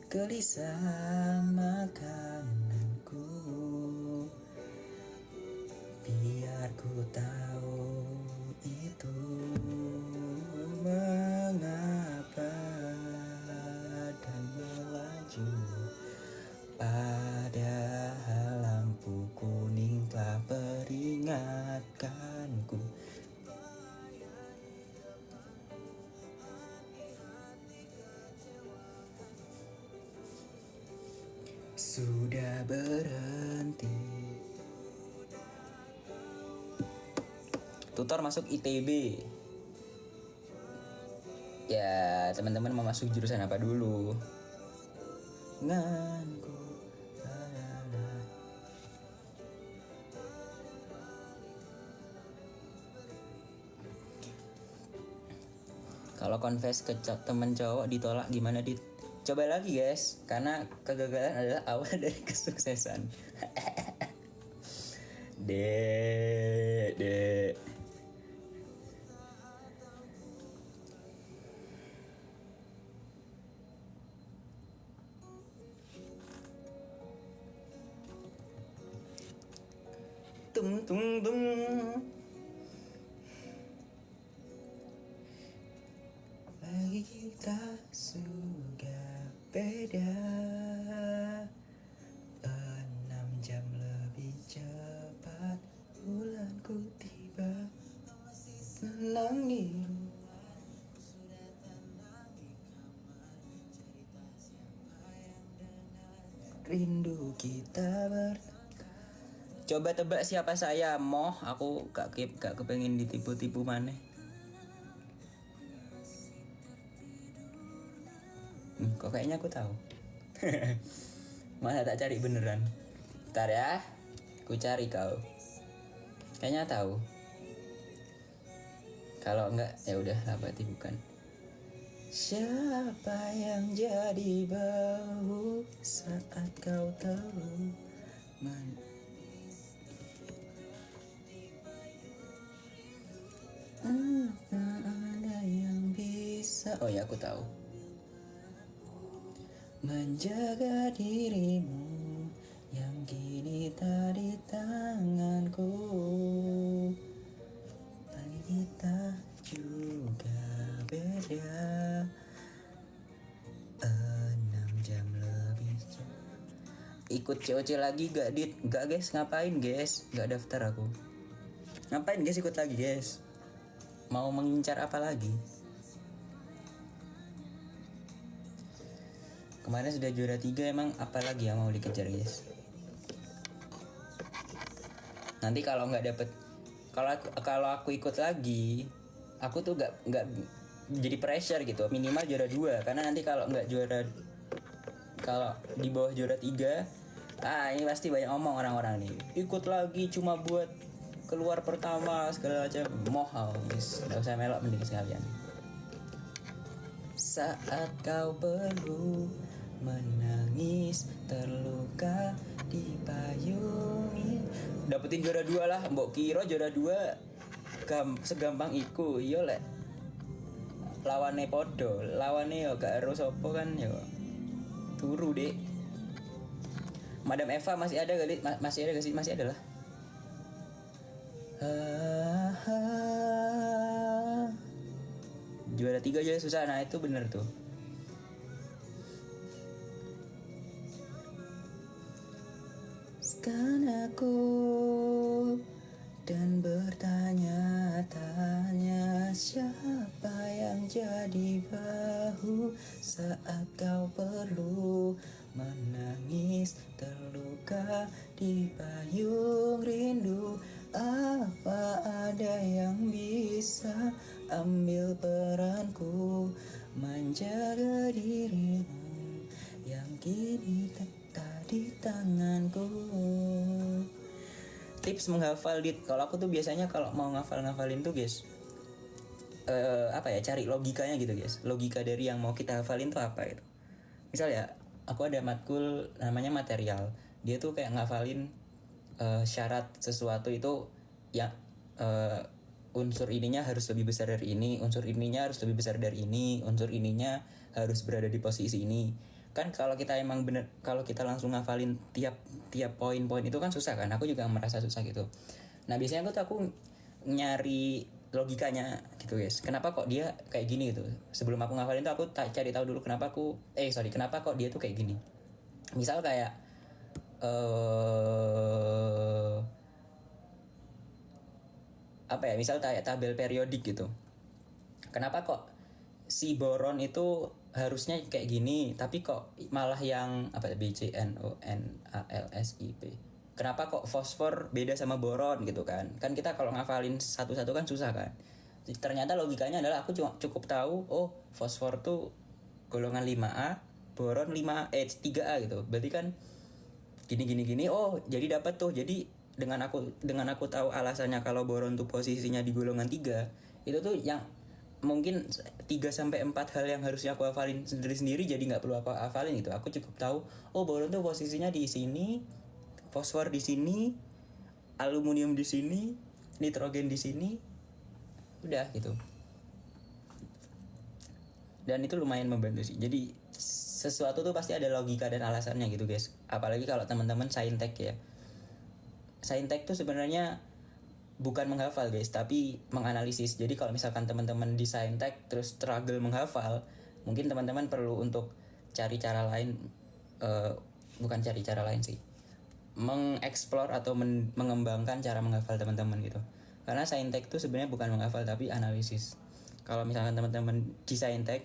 Gelisah makananku, biar ku tahu itu mengapa, dan melaju padahal lampu kuning telah peringatkanku. Sudah berhenti. Tutor masuk ITB. Ya, teman-teman mau masuk jurusan apa dulu? Nganku. Kalau confess ke temen cowok ditolak gimana, Dit? Coba lagi guys, karena kegagalan adalah awal dari kesuksesan. Dek. Tung. Bagi kita sudah beda 6 jam lebih cepat bulanku tiba, tenang di rindu kita Coba tebak siapa saya, Moh. Aku gak kepengen ditipu-tipu maneh. Kok kayaknya aku tahu. Masa tak cari beneran. Bentar ya, aku cari kau. Kayaknya tahu. Kalau enggak ya udah lah, berarti bukan. Siapa yang jadi bau saat kau tahu ada yang bisa. Oh ya, aku tahu. Menjaga dirimu yang kini tak di tanganku. Bagi kita juga beda 6 jam lebih. Ikut COC lagi gak, Dit? Gak guys, ngapain guys? Gak daftar aku. Ngapain guys ikut lagi guys? Mau mengincar apa lagi? Kemarin sudah juara 3, emang apa lagi yang mau dikejar guys? Nanti kalau nggak dapet, kalau aku ikut lagi, aku tuh nggak jadi pressure gitu. Minimal juara 2, karena nanti kalau nggak juara, kalau di bawah juara 3, ini pasti banyak omong orang-orang nih. Ikut lagi cuma buat keluar pertama segala macam. Mohal guys, nggak usah melok mending sekalian. Saat kau perlu menangis terluka dipayungi. Dapetin juara 2 lah, mbok kira juara 2 segampang iku. Iya lek lawane podo, lawane yo gak ero sapa kan yo. Turu dek. Madam Eva masih ada kali, masih ada gak sih? Masih ada lah. Juara 3 aja susah, nah itu bener tuh. Sekarang aku dan bertanya-tanya siapa yang jadi bahu saat kau perlu menangis terluka di payung rindu. Apa ada yang bisa ambil peranku menjaga dirimu yang kini tak di tanganku. Tips menghafal dit. Kalau aku tuh biasanya kalau mau ngafalin tuh guys, cari logikanya gitu guys. Logika dari yang mau kita hafalin tuh apa gitu. Misal ya, aku ada matkul namanya material. Dia tuh kayak ngafalin syarat sesuatu itu ya, unsur ininya harus lebih besar dari ini, unsur ininya harus lebih besar dari ini, unsur ininya harus berada di posisi ini. Kan kalau kita emang bener, kalau kita langsung ngafalin tiap poin-poin itu kan susah kan. Aku juga merasa susah gitu. Nah biasanya aku nyari logikanya gitu guys. Kenapa kok dia kayak gini gitu. Sebelum aku ngafalin tuh aku cari tahu dulu kenapa kok dia tuh kayak gini. Misal kayak misal kayak tabel periodik gitu. Kenapa kok si boron itu harusnya kayak gini, tapi kok malah yang BCNONALSIP. Kenapa kok fosfor beda sama boron gitu kan? Kan kita kalau ngafalin satu-satu kan susah kan. Ternyata logikanya adalah aku cuma cukup tahu, oh fosfor tuh golongan 5A, boron 3A gitu. Berarti kan gini. Oh, jadi dapat tuh. Jadi dengan aku tahu alasannya kalau boron tuh posisinya di golongan 3, itu tuh yang mungkin 3-4 hal yang harusnya aku hafalin sendiri jadi nggak perlu aku hafalin gitu. Aku cukup tahu, oh boron tuh posisinya di sini, fosfor di sini, aluminium di sini, nitrogen di sini, udah gitu. Dan itu lumayan membantu sih. Jadi sesuatu tuh pasti ada logika dan alasannya gitu guys. Apalagi kalau teman-teman saintek ya. Saintek tuh sebenarnya bukan menghafal guys, tapi menganalisis. Jadi kalau misalkan teman-teman di saintek terus struggle menghafal, mungkin teman-teman perlu untuk cari cara lain, bukan cari cara lain sih, mengeksplor atau mengembangkan cara menghafal teman-teman gitu. Karena saintek tuh sebenarnya bukan menghafal tapi analisis. Kalau misalkan teman-teman di saintek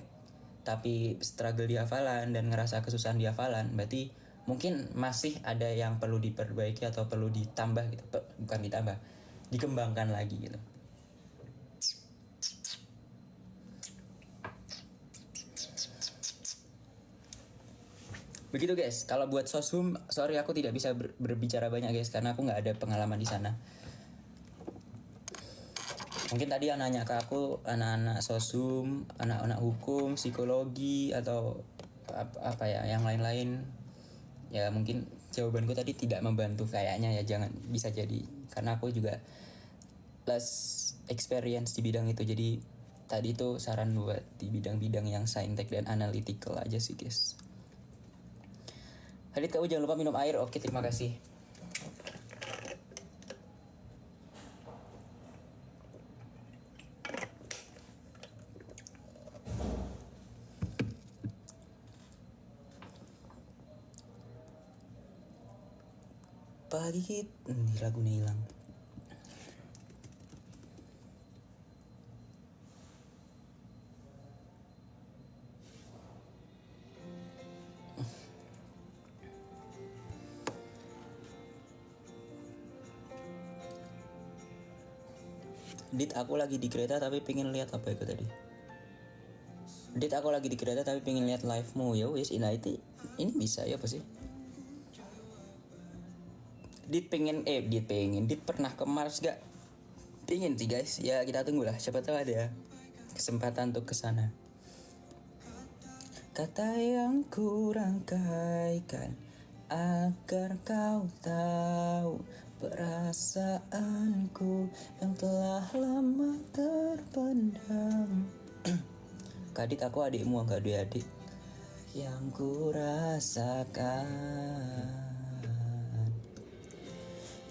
tapi struggle di hafalan dan ngerasa kesusahan di hafalan, berarti mungkin masih ada yang perlu diperbaiki atau perlu ditambah gitu. Bukan ditambah, dikembangkan lagi gitu. Begitu guys. Kalau buat Soshum, sorry aku tidak bisa berbicara banyak guys karena aku nggak ada pengalaman di sana. Mungkin tadi yang nanya ke aku anak-anak Soshum, anak-anak hukum, psikologi atau yang lain-lain. Ya mungkin jawabanku tadi tidak membantu kayaknya ya, jangan, bisa jadi karena aku juga less experience di bidang itu. Jadi tadi itu saran buat di bidang-bidang yang saintek dan analytical aja sih guys. Hadit, kamu jangan lupa minum air. Oke, terima kasih. Pagi ini lagunya hilang. Dit, aku lagi di kereta tapi pengen lihat apa itu tadi. Dit, aku lagi di kereta tapi pengen lihat live-mu. Ya wis, ini bisa ya apa sih? Dit pernah ke Mars gak? Pengen sih guys. Ya kita tunggulah, siapa tahu ada kesempatan untuk kesana. kata yang ku rangkaikan agar kau tahu perasaanku yang telah lama terpendam. Kadit, aku adikmu, enggak dia adik. Yang ku rasakan,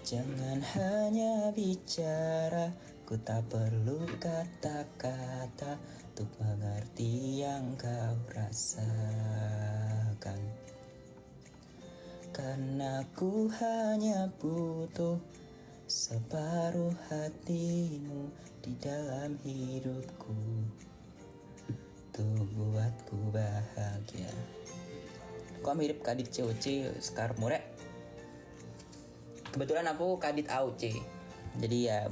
jangan hanya bicara, ku tak perlu kata-kata untuk mengerti yang kau rasakan. Karena ku hanya butuh separuh hatimu di dalam hidupku, tuh buatku bahagia. Kok mirip Kadit COC Sekar Murek? Kebetulan aku Kadit AOC. Jadi ya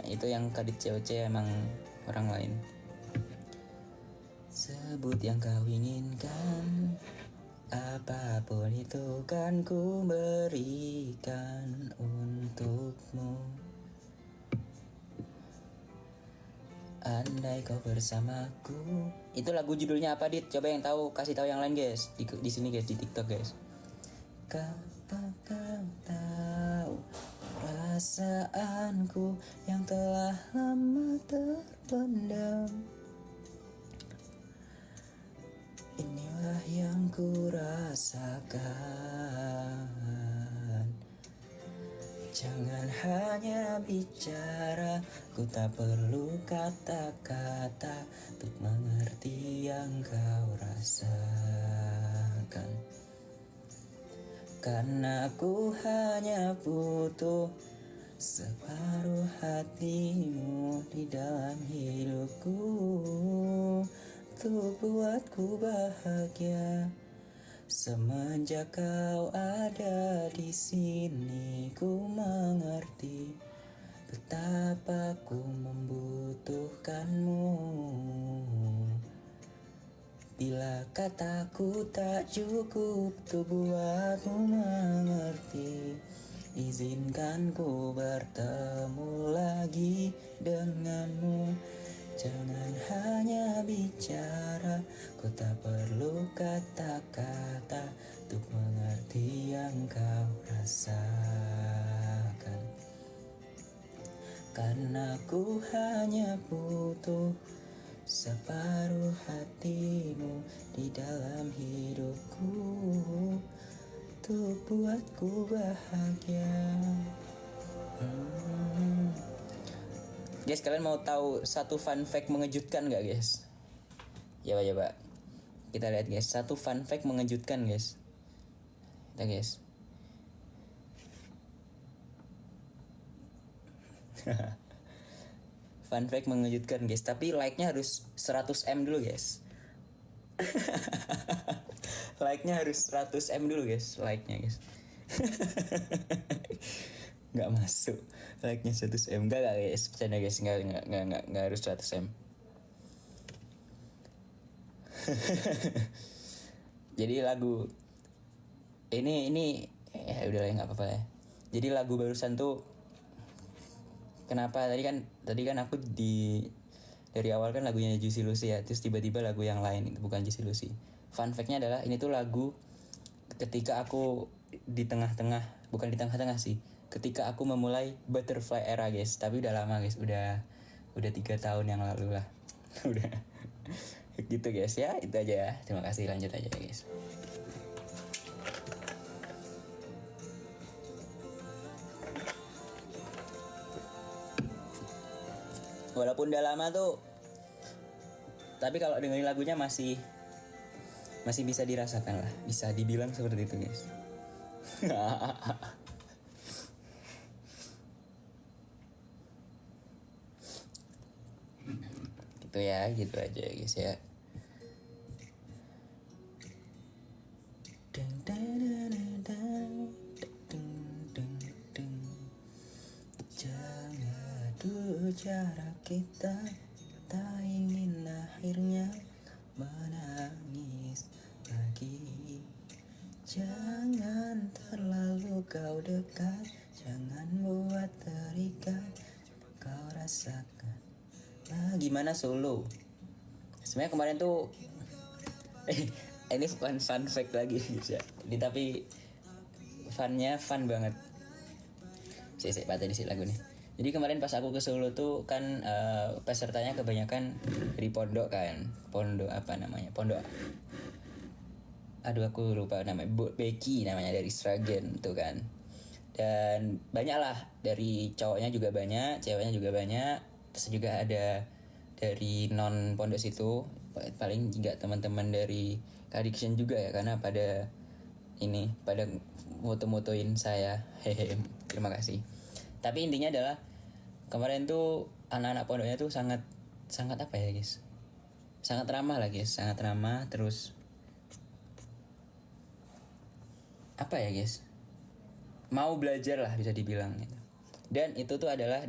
itu yang Kadit COC emang orang lain. Sebut yang kau inginkan, apapun itu kan ku berikan untukmu. Andai kau bersamaku. Itu lagu judulnya apa, Dit? Coba yang tahu kasih tahu yang lain, guys. Di sini, guys, di TikTok, guys. Kapan kau tahu perasaanku yang telah lama terpendam? Inilah yang ku rasakan. Jangan hanya bicara, ku tak perlu kata-kata untuk mengerti yang kau rasakan. Karena ku hanya butuh separuh hatimu di dalam hidupku, untuk buatku bahagia. Semenjak kau ada di sini, ku mengerti betapa ku membutuhkanmu. Bila kataku tak cukup untuk buatmu mengerti, izinkan ku bertemu lagi denganmu. Jangan hanya bicara, ku tak perlu kata-kata untuk mengerti yang kau rasakan. Karena ku hanya butuh separuh hatimu di dalam hidupku, untuk buatku bahagia. Guys, kalian mau tahu satu fun fact mengejutkan gak, guys? Coba kita lihat, guys. Satu fun fact mengejutkan, guys. Kita, guys. Fun fact mengejutkan, guys. Tapi like-nya harus 100M dulu, guys. Like-nya harus 100M dulu, guys. Like-nya, guys. Nggak masuk like-nya 100M. Enggak guys, bercanda guys. Nggak harus 100M. Jadi lagu ini ya udah lah, nggak apa-apa ya. Jadi lagu barusan tuh kenapa tadi kan aku dari awal kan lagunya Juicy Lucy ya, terus tiba-tiba lagu yang lain itu bukan Juicy Lucy. Fun fact-nya adalah ini tuh lagu ketika aku di tengah-tengah, bukan di tengah-tengah sih, ketika aku memulai Butterfly era, guys. Tapi udah lama, guys, udah 3 tahun yang lalu lah. Udah gitu, guys, ya. Itu aja ya. Terima kasih, lanjut aja, guys. Walaupun udah lama tuh, tapi kalau dengerin lagunya masih bisa dirasakan lah, bisa dibilang seperti itu, guys. Gitu ya, gitu aja, guys, ya. Jangan dulu jarak kita, tak ingin akhirnya menangis lagi. Jangan terlalu kau dekat, jangan buat terikat, coba kau rasakan. Nah, gimana solo? Sebenarnya kemarin tuh ini fun fact lagi guys ya. Ini tapi funnya fun banget. Sih patah di lagu nih. Jadi kemarin pas aku ke Solo tuh kan pesertanya kebanyakan dari pondok kan. Pondok apa namanya? Pondok. Aduh aku lupa namanya. Beki namanya, dari Sragen tuh kan. Dan banyak lah, dari cowoknya juga banyak, ceweknya juga banyak. Terus juga ada dari non pondok situ. Paling juga teman-teman dari Addiction juga ya, karena pada moto-motoin saya. Hehe, terima kasih. Tapi intinya adalah kemarin tuh anak-anak pondoknya tuh sangat apa ya guys, sangat ramah lah guys, sangat ramah. Terus apa ya guys, mau belajar lah bisa dibilang gitu. Dan itu tuh adalah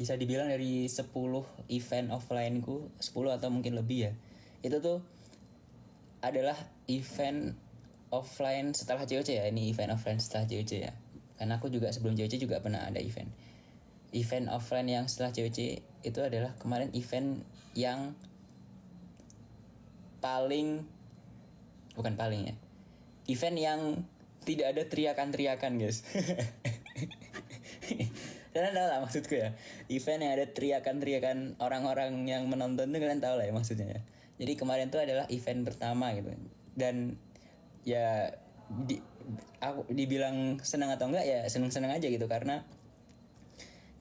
bisa dibilang dari 10 event offline ku, 10 atau mungkin lebih ya, itu tuh adalah event offline setelah COC ya. Ini event offline setelah COC ya, karena aku juga sebelum COC juga pernah ada event offline yang setelah COC. Itu adalah kemarin event yang event yang tidak ada teriakan-teriakan guys. Kalian tahu lah maksudku ya, event yang ada teriakan-teriakan orang-orang yang menonton tuh, kalian tahu lah ya maksudnya ya. Jadi kemarin tuh adalah event pertama gitu. Dan ya aku dibilang senang atau enggak ya, seneng-seneng aja gitu, karena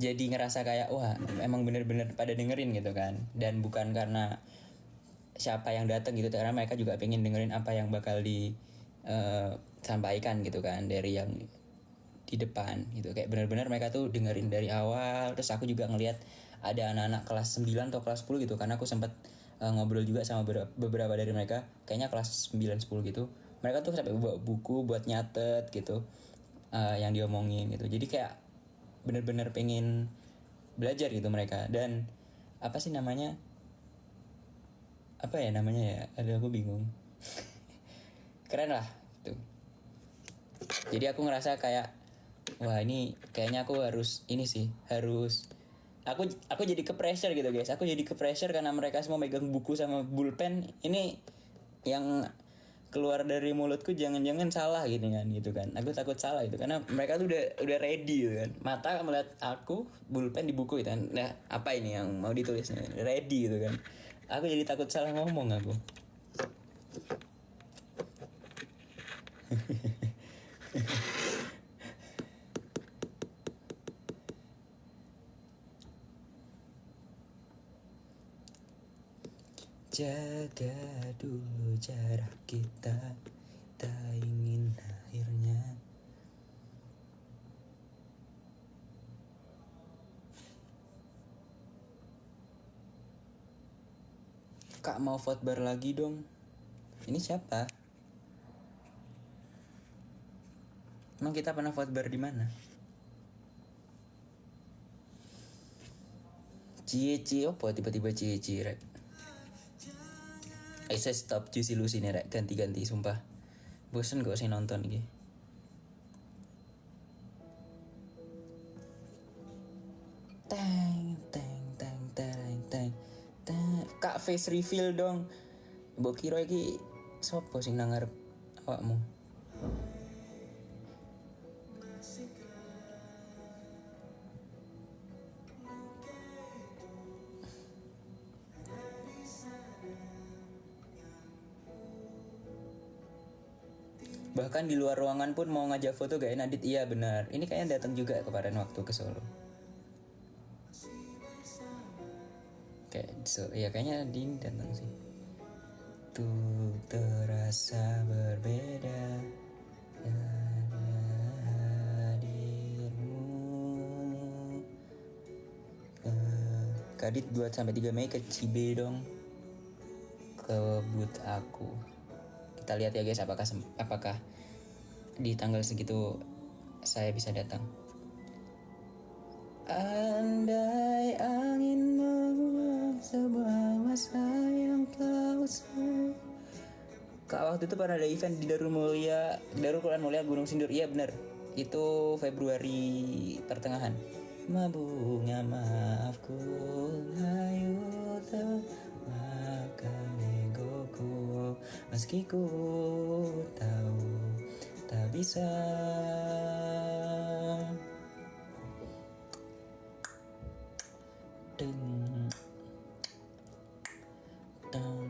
jadi ngerasa kayak wah emang bener-bener pada dengerin gitu kan. Dan bukan karena siapa yang datang gitu, karena mereka juga pengen dengerin apa yang bakal disampaikan gitu kan dari yang di depan gitu. Kayak benar-benar mereka tuh dengerin dari awal. Terus aku juga ngelihat ada anak-anak kelas 9 atau kelas 10 gitu, karena aku sempat ngobrol juga sama beberapa dari mereka, kayaknya kelas 9 10 gitu. Mereka tuh sampai bawa buku buat nyatet gitu yang diomongin gitu. Jadi kayak benar-benar pengen belajar gitu mereka. Dan apa sih namanya? Apa ya namanya ya? Aduh aku bingung. Keren lah gitu. Jadi aku ngerasa kayak wah ini kayaknya aku harus aku jadi ke pressure gitu guys. Aku jadi ke pressure karena mereka semua megang buku sama pulpen. Ini yang keluar dari mulutku jangan-jangan salah gitu kan. Aku takut salah gitu, karena mereka tuh udah ready gitu kan. Mata melihat aku, pulpen di buku gitu kan. Nah, apa ini yang mau ditulisnya? Ready gitu kan. Aku jadi takut salah ngomong aku. Jaga dulu jarak kita, tak ingin akhirnya. Kak mau vote bar lagi dong. Ini siapa? Emang kita pernah vote bar di mana? Cie apa tiba-tiba cie rek? Saya stop Juicy Lucy nih rek, ganti-ganti sumpah. Bosen kok sih nonton gitu. Teng. Kak face reveal dong. Mbok kira iki sopo sing nang ngarep awakmu? Bahkan di luar ruangan pun mau ngajak foto gak Nadit. Iya benar. Ini kayaknya datang juga kemarin waktu ke Solo. Iya kayaknya Din datang sih. Tuh terasa berbeda hadirmu. Kadit 2-3 Mei ke Cibe dong. Ke booth aku. Kita lihat ya guys, apakah di tanggal segitu saya bisa datang. Andai angin membuang sebuah masa yang telah usai. Kak waktu itu pernah ada event di Darul Quran Mulia Gunung Sindur. Iya benar. Itu Februari pertengahan. Mabunga maafku hayu maafkan egoku, meski Meski ku tahu tak bisa. Deng, dang,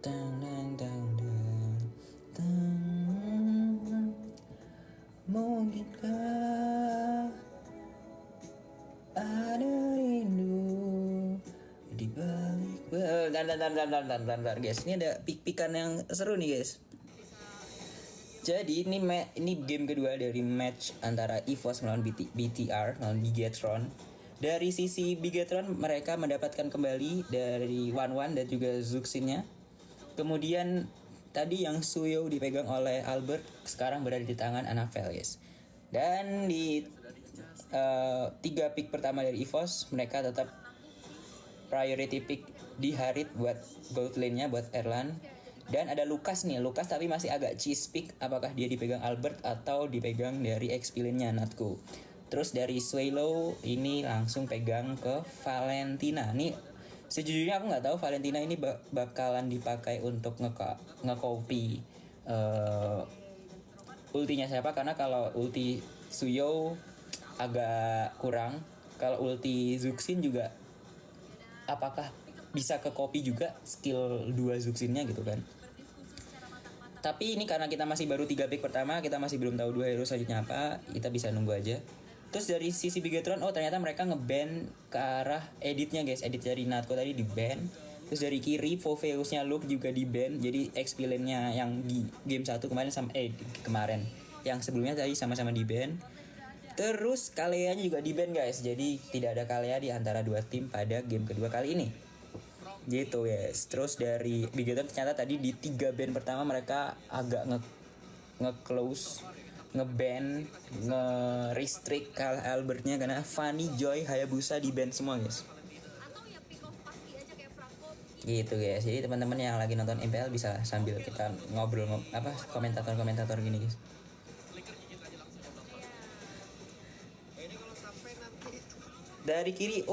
dang, dang, dang, dang, dang. Mungkinkah ada rindu di balik. Dan guys, ini ada pik-pikan yang seru nih guys. Jadi ini game kedua dari match antara EVOS melawan BTR melawan Bigetron. Dari sisi Bigetron mereka mendapatkan kembali dari Wanwan dan juga Zuxinnya. Kemudian tadi yang Suyo dipegang oleh Albert sekarang berada di tangan Anafel guys. Dan di 3 pick pertama dari EVOS mereka tetap priority pick di Harit buat gold lane-nya buat Erlan. Dan ada Lukas nih, Lukas tapi masih agak cheese pick apakah dia dipegang Albert atau dipegang dari XP lane-nya Natko. Terus dari Swallow ini langsung pegang ke Valentina. Nih sejujurnya aku nggak tahu Valentina ini bakalan dipakai untuk nge-copy ultinya siapa, karena kalau ulti Suyo agak kurang. Kalau ulti Zuxin juga apakah bisa ke copy juga skill 2 Zuxinnya gitu kan. Tapi ini karena kita masih baru 3 pick pertama, kita masih belum tahu 2 hero selanjutnya apa, kita bisa nunggu aja. Terus dari sisi Bigetron, oh ternyata mereka nge-ban ke arah editnya guys. Edit dari Natko tadi di-ban. Terus dari kiri Voveusnya Luke juga di-ban. Jadi XP lane-nya yang di game 1 kemarin sama kemarin yang sebelumnya tadi sama-sama di-ban. Terus Kalea juga di-ban guys. Jadi tidak ada Kalea di antara dua tim pada game kedua kali ini. Gitu guys. Terus dari Bigetron ternyata tadi di 3 ban pertama mereka agak nge-close, nge-ban, nge-restrict Albertnya karena Fanny, Joy, Hayabusa di-ban semua guys. Atau ya pick off pasti aja kayak Franco. Gitu guys. Jadi teman-teman yang lagi nonton MPL bisa sambil kita ngobrol komentator gini guys. Dari kiri,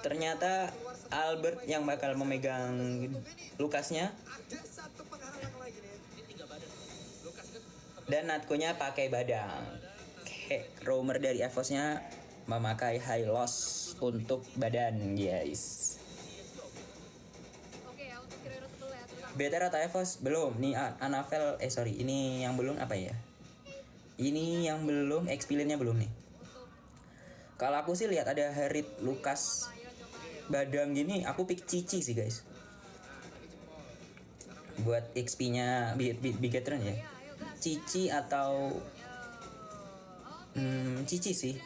ternyata Albert yang bakal memegang Lukasnya. Dan Natko-nya pakai badang. Roamer dari EVOS-nya memakai high loss untuk badan guys. Oke ya, untuk hero sebelah ya. Better atau EVOS? Belum. Nih Anafel, ini yang belum apa ya? Ini yang belum, XP lane-nya belum nih. Kalau aku sih lihat ada Harit, Lukas, badang gini, aku pick Cici sih guys. Buat XP-nya Bigetron ya. Cici atau Cici sih.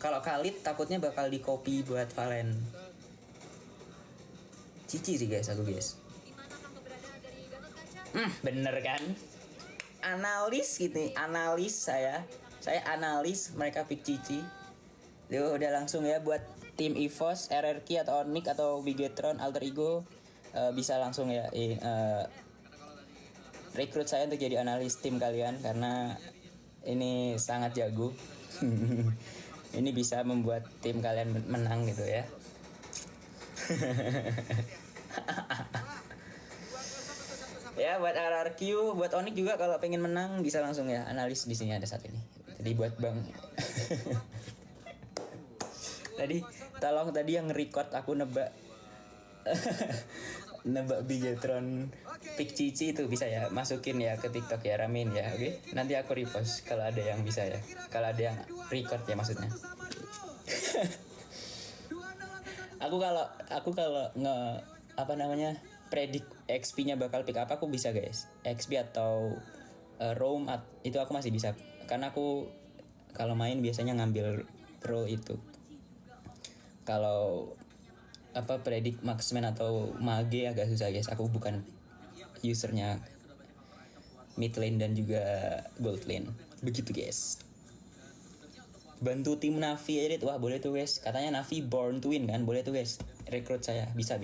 Kalau Khalid takutnya bakal di copy buat Valen. Cici sih guys, aku guys. Bener kan? Analis gitu, analis saya analis mereka pick Cici. Udah langsung ya buat tim EVOS, RRQ atau Onyx atau Bigetron Alter Ego, bisa langsung ya rekrut saya untuk jadi analis tim kalian karena ini sangat jago. Ini bisa membuat tim kalian menang gitu ya. Ya buat RRQ, buat Onyx juga kalau pengen menang bisa langsung ya analis di sini ada satu ini. Jadi buat Bang tadi tolong tadi yang record aku nebak Bigetron pick Cici itu bisa ya masukin ya ke TikTok ya, ramein ya, oke? Nanti aku repost kalau ada yang bisa ya, kalau ada yang record ya maksudnya. aku kalau predik XP-nya bakal pick apa aku bisa guys. XP atau roam itu aku masih bisa karena aku kalau main biasanya ngambil role itu. Kalau predik marksman atau mage agak susah guys. Aku bukan usernya mid lane dan juga gold lane. Begitu guys. Bantu tim Navi edit, wah boleh tuh guys. Katanya Navi born to win kan, boleh tuh guys. Rekrut saya, bisa.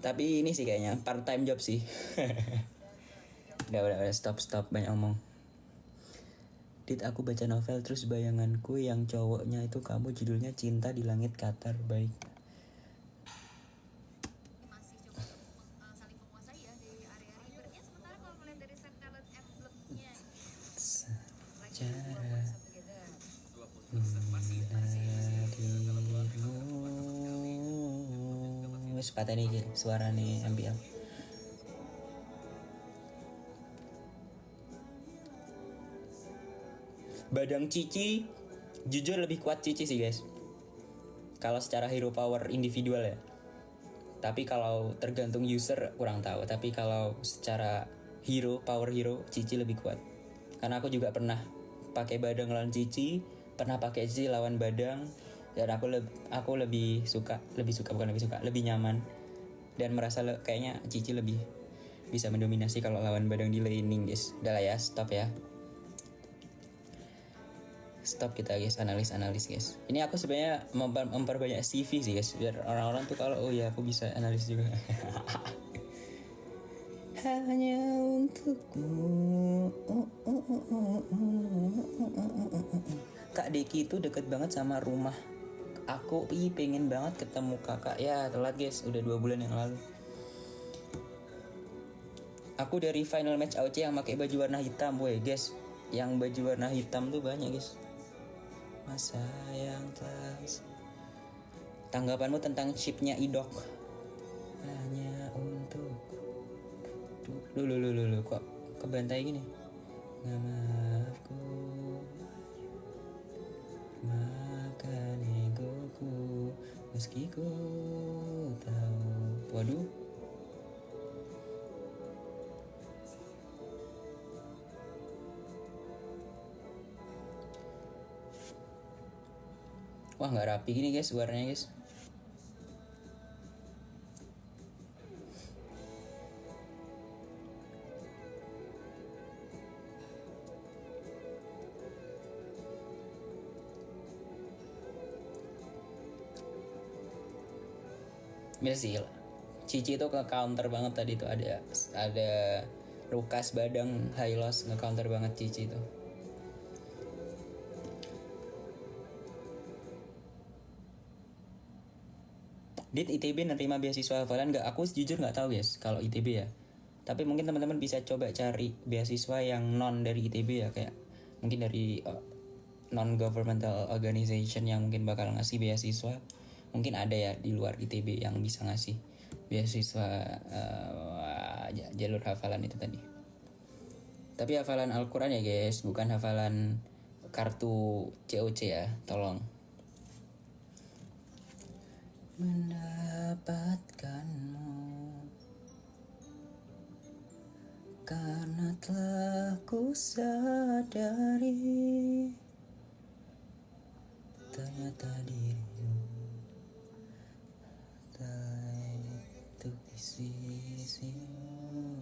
Tapi ini sih kayaknya part time job sih. udah stop banyak omong. Aku baca novel terus bayanganku yang cowoknya itu kamu, judulnya Cinta di Langit Qatar. Baik. wis pateni iki suarane MPL. Badang Cici jujur lebih kuat Cici sih guys. Kalau secara hero power individual ya. Tapi kalau tergantung user kurang tahu. Tapi kalau secara hero power hero Cici lebih kuat. Karena aku juga pernah pakai Badang lawan Cici, pernah pakai Cici lawan Badang, dan aku lebih nyaman dan merasa kayaknya Cici lebih bisa mendominasi kalau lawan Badang di laning guys. Udah lah ya, stop ya. Stop kita guys, analis guys. Ini aku sebenarnya memperbanyak CV sih guys, biar orang-orang tuh kalau oh ya aku bisa analis juga. Hanya untukmu. Kak Deki itu deket banget sama rumah aku. Pengen banget ketemu kakak. Ya telat guys, udah 2 bulan yang lalu. Aku dari final match AOC yang pakai baju warna hitam, boy guys. Yang baju warna hitam tuh banyak guys. Masa yang telah. Tanggapanmu tentang chipnya idok? Hanya untuk Lu kok kebantai gini? Nggak maafku makan egoku meski ku tahu. Waduh. Wah nggak rapi gini guys warnanya guys. Biasa sih, Cici itu ke counter banget tadi tuh, ada Lukas Badang Hylos nge counter banget Cici tuh. Dit ITB nerima beasiswa hafalan nggak? Aku jujur nggak tahu guys kalau ITB ya. Tapi mungkin teman-teman bisa coba cari beasiswa yang non dari ITB ya, kayak mungkin dari non governmental organization yang mungkin bakal ngasih beasiswa. Mungkin ada ya di luar ITB yang bisa ngasih beasiswa jalur hafalan itu tadi. Tapi hafalan Al-Quran ya guys, bukan hafalan kartu COC ya, tolong. Mendapatkanmu karena telah ku sadari ternyata dirimu untuk di sisimu.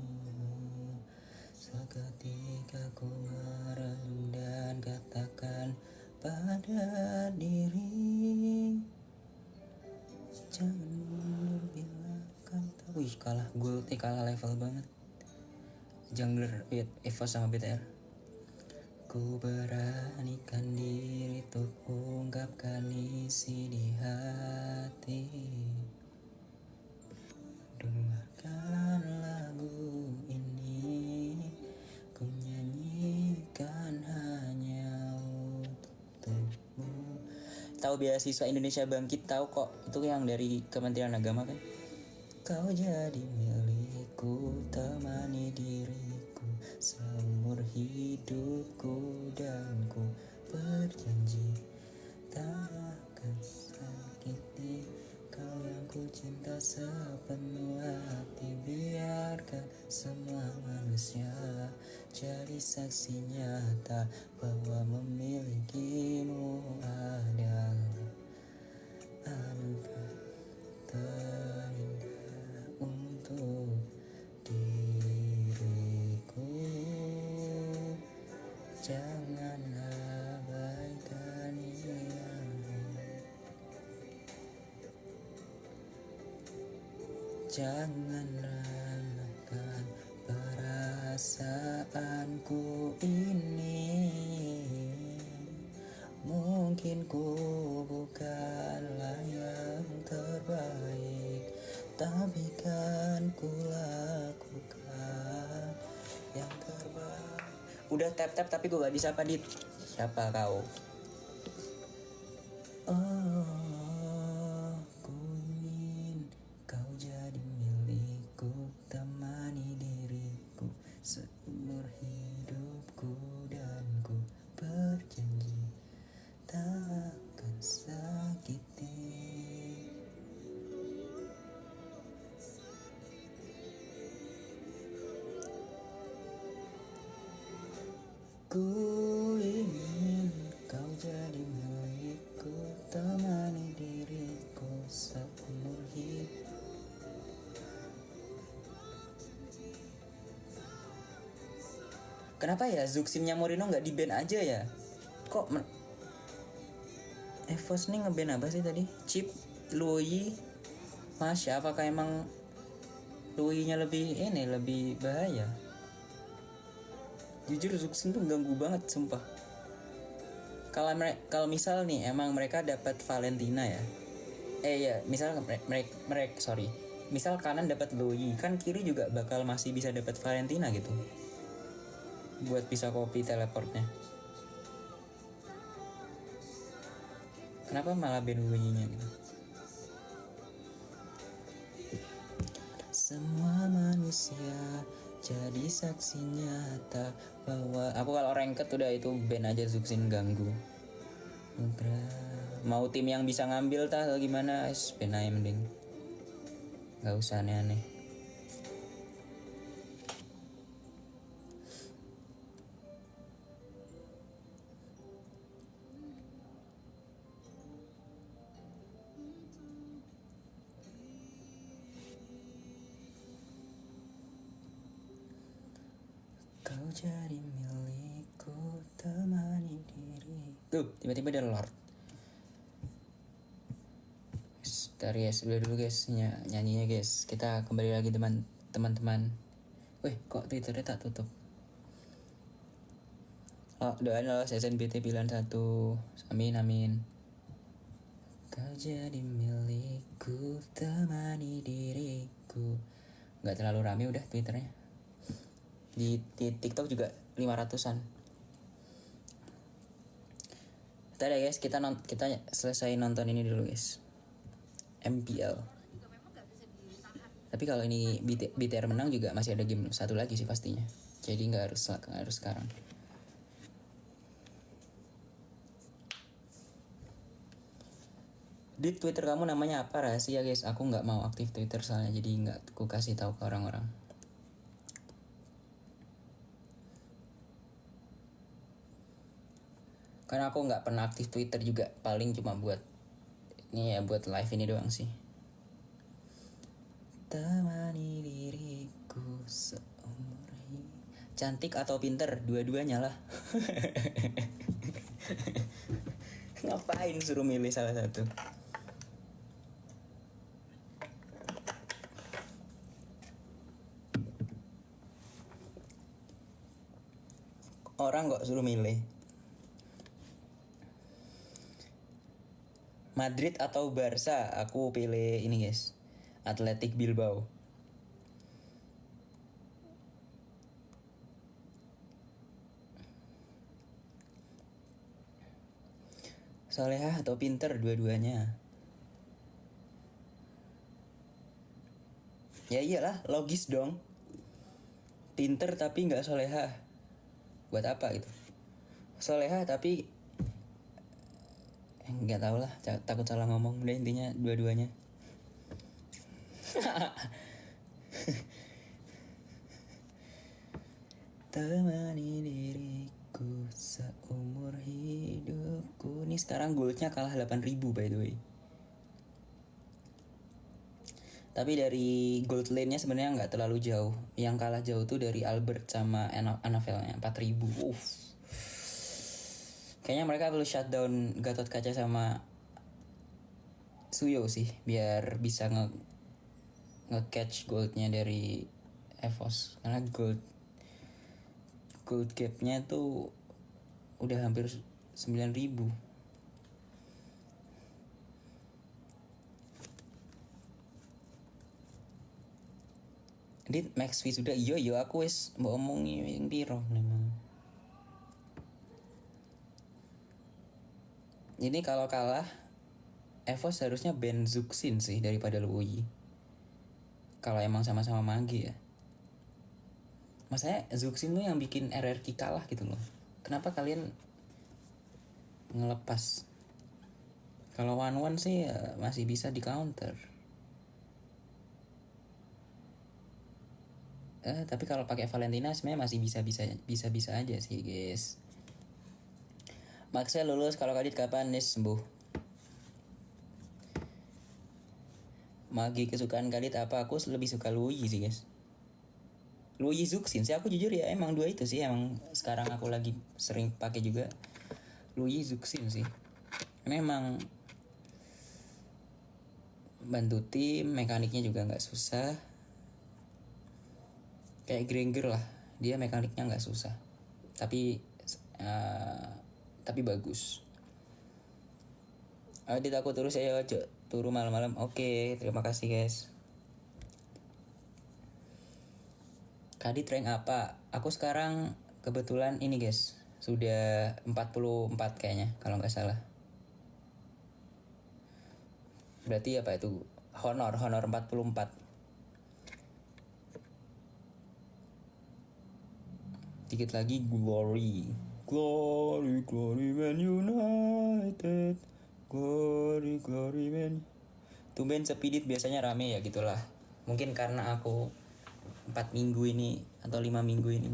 Seketika ku merenung dan katakan pada diri, jangan mundur bila kan tahu. Wih kalah gold, kalah level banget. Jungler Evo sama BTR. Ku beranikan diri untuk ungkapkan isi di hati. Dengarkan lagu ini, ku nyanyikan hanya untukmu. Tahu beasiswa Indonesia Bangkit, tahu kok, itu yang dari Kementerian Agama kan. Kau jadi milikku, temani diriku seumur hidupku, dan ku berjanji tak akan sakiti kau yang ku cinta sepenuh hati. Biarkan semua manusia jadi saksi nyata bahwa memilikimu adalah anugerah terindah untuk diriku. Jangan abaikan ini, jangan remehkan perasaanku ini. Mungkin ku bukanlah yang terbaik, tapi kan ku lakukan yang terbaik. Udah tap tapi gue gak disapa Dit. Siapa kau? Oh, ku ingin kau Ku ingin kau jadi milikku, temani diriku seumur hidup. Kenapa ya Zuxinnya Morino nggak di band aja ya? Kok Evos nih ngeband apa sih tadi? Chip, Lui, Masya. Apakah emang Lui-nya lebih bahaya? Jujur Zuxin tuh ganggu banget sumpah. Kalau misal nih emang mereka dapat Valentina ya. Misal mereka sorry. Misal kanan dapat Lui, kan kiri juga bakal masih bisa dapat Valentina gitu. Buat bisa copy teleportnya. Kenapa malah band Lui-nya gitu? Semua manusia jadi saksi nyata bahwa aku kalau ranked udah itu band aja Zuxin ganggu. Mau tim yang bisa ngambil atau gimana, band aja mending. Gak usah aneh-aneh. Kau jadi milikku, temani diri. Tuh, tiba-tiba ada Lord. Bentar guys, udah dulu guys nyanyinya guys. Kita kembali lagi teman-teman. Wih, kok Twitternya tak tutup? Oh, doain loh SNBT pilihan 1. Amin. Kau jadi milikku, temani diriku. Gak terlalu rame udah Twitternya. Di TikTok juga 500-an. Tadi guys, kita selesai nonton ini dulu guys. MPL. Tapi kalau ini BTR menang juga masih ada game satu lagi sih pastinya. Jadi nggak harus sekarang. Di Twitter kamu namanya apa rahasia guys? Aku nggak mau aktif Twitter soalnya, jadi nggak aku kasih tahu ke orang-orang. Karena aku nggak pernah aktif Twitter juga, paling cuma buat ini ya, buat live ini doang sih. Temani diriku seumur hidup. Cantik atau pinter? Dua-duanya lah. Ngapain suruh milih salah satu? Orang kok suruh milih. Madrid atau Barca? Aku pilih ini guys, Athletic Bilbao. Solehah atau pinter? Dua-duanya. Ya iyalah, logis dong. Pinter tapi nggak solehah. Buat apa gitu? Solehah tapi nggak tahu lah, takut salah ngomong. Udah intinya dua-duanya. Temani diriku seumur hidupku. Ini sekarang goldnya kalah 8.000 by the way. Tapi dari gold lane-nya sebenarnya nggak terlalu jauh. Yang kalah jauh tuh dari Albert sama Anavelnya 4.000. Kayaknya mereka perlu shutdown Gatot Kaca sama Suyo sih, biar bisa nge-catch goldnya dari Evos. Karena gold gapnya tuh udah hampir 9.000. Dit max fee sudah iyo aku wis mbok omongi yang piro memang. Ini kalau kalah Evos harusnya ban Zuxin sih daripada Lui. Kalau emang sama-sama magi ya. Masanya Zuxin tuh yang bikin RRQ kalah gitu loh. Kenapa kalian ngelepas? Kalau 1-1 sih ya masih bisa di counter. Tapi kalau pakai Valentina sebenarnya masih bisa aja sih guys. Maxwell lulus, kalau Kadit kapan nih sembuh? Magi kesukaan Kadit apa? Aku lebih suka Luigi sih guys. Luigi Zuxin sih, aku jujur ya emang dua itu sih emang sekarang aku lagi sering pakai juga. Luigi Zuxin sih. Memang bantu tim, mekaniknya juga nggak susah. Kayak Granger lah, dia mekaniknya nggak susah. Tapi bagus. Adit aku terus ya, turu malam-malam. Oke, terima kasih guys. Kadit rank apa? Aku sekarang kebetulan ini guys, sudah 44 kayaknya kalau nggak salah. Berarti apa itu? Honor 44. Dikit lagi glory Man United, glory man. Tumben Sepidit biasanya rame ya gitulah. Mungkin karena aku 4 minggu ini atau 5 minggu ini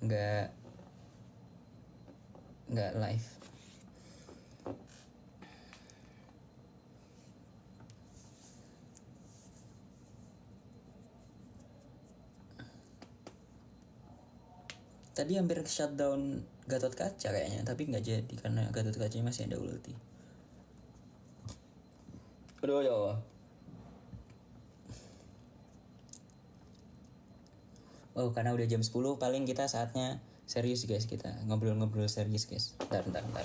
nggak live. Tadi hampir shutdown Gatot Kaca kayaknya, tapi nggak jadi karena Gatot Kacanya masih ada ulti. Aduh ya Allah. Oh, karena udah jam 10 paling kita saatnya serius guys, kita ngobrol-ngobrol serius guys. Bentar.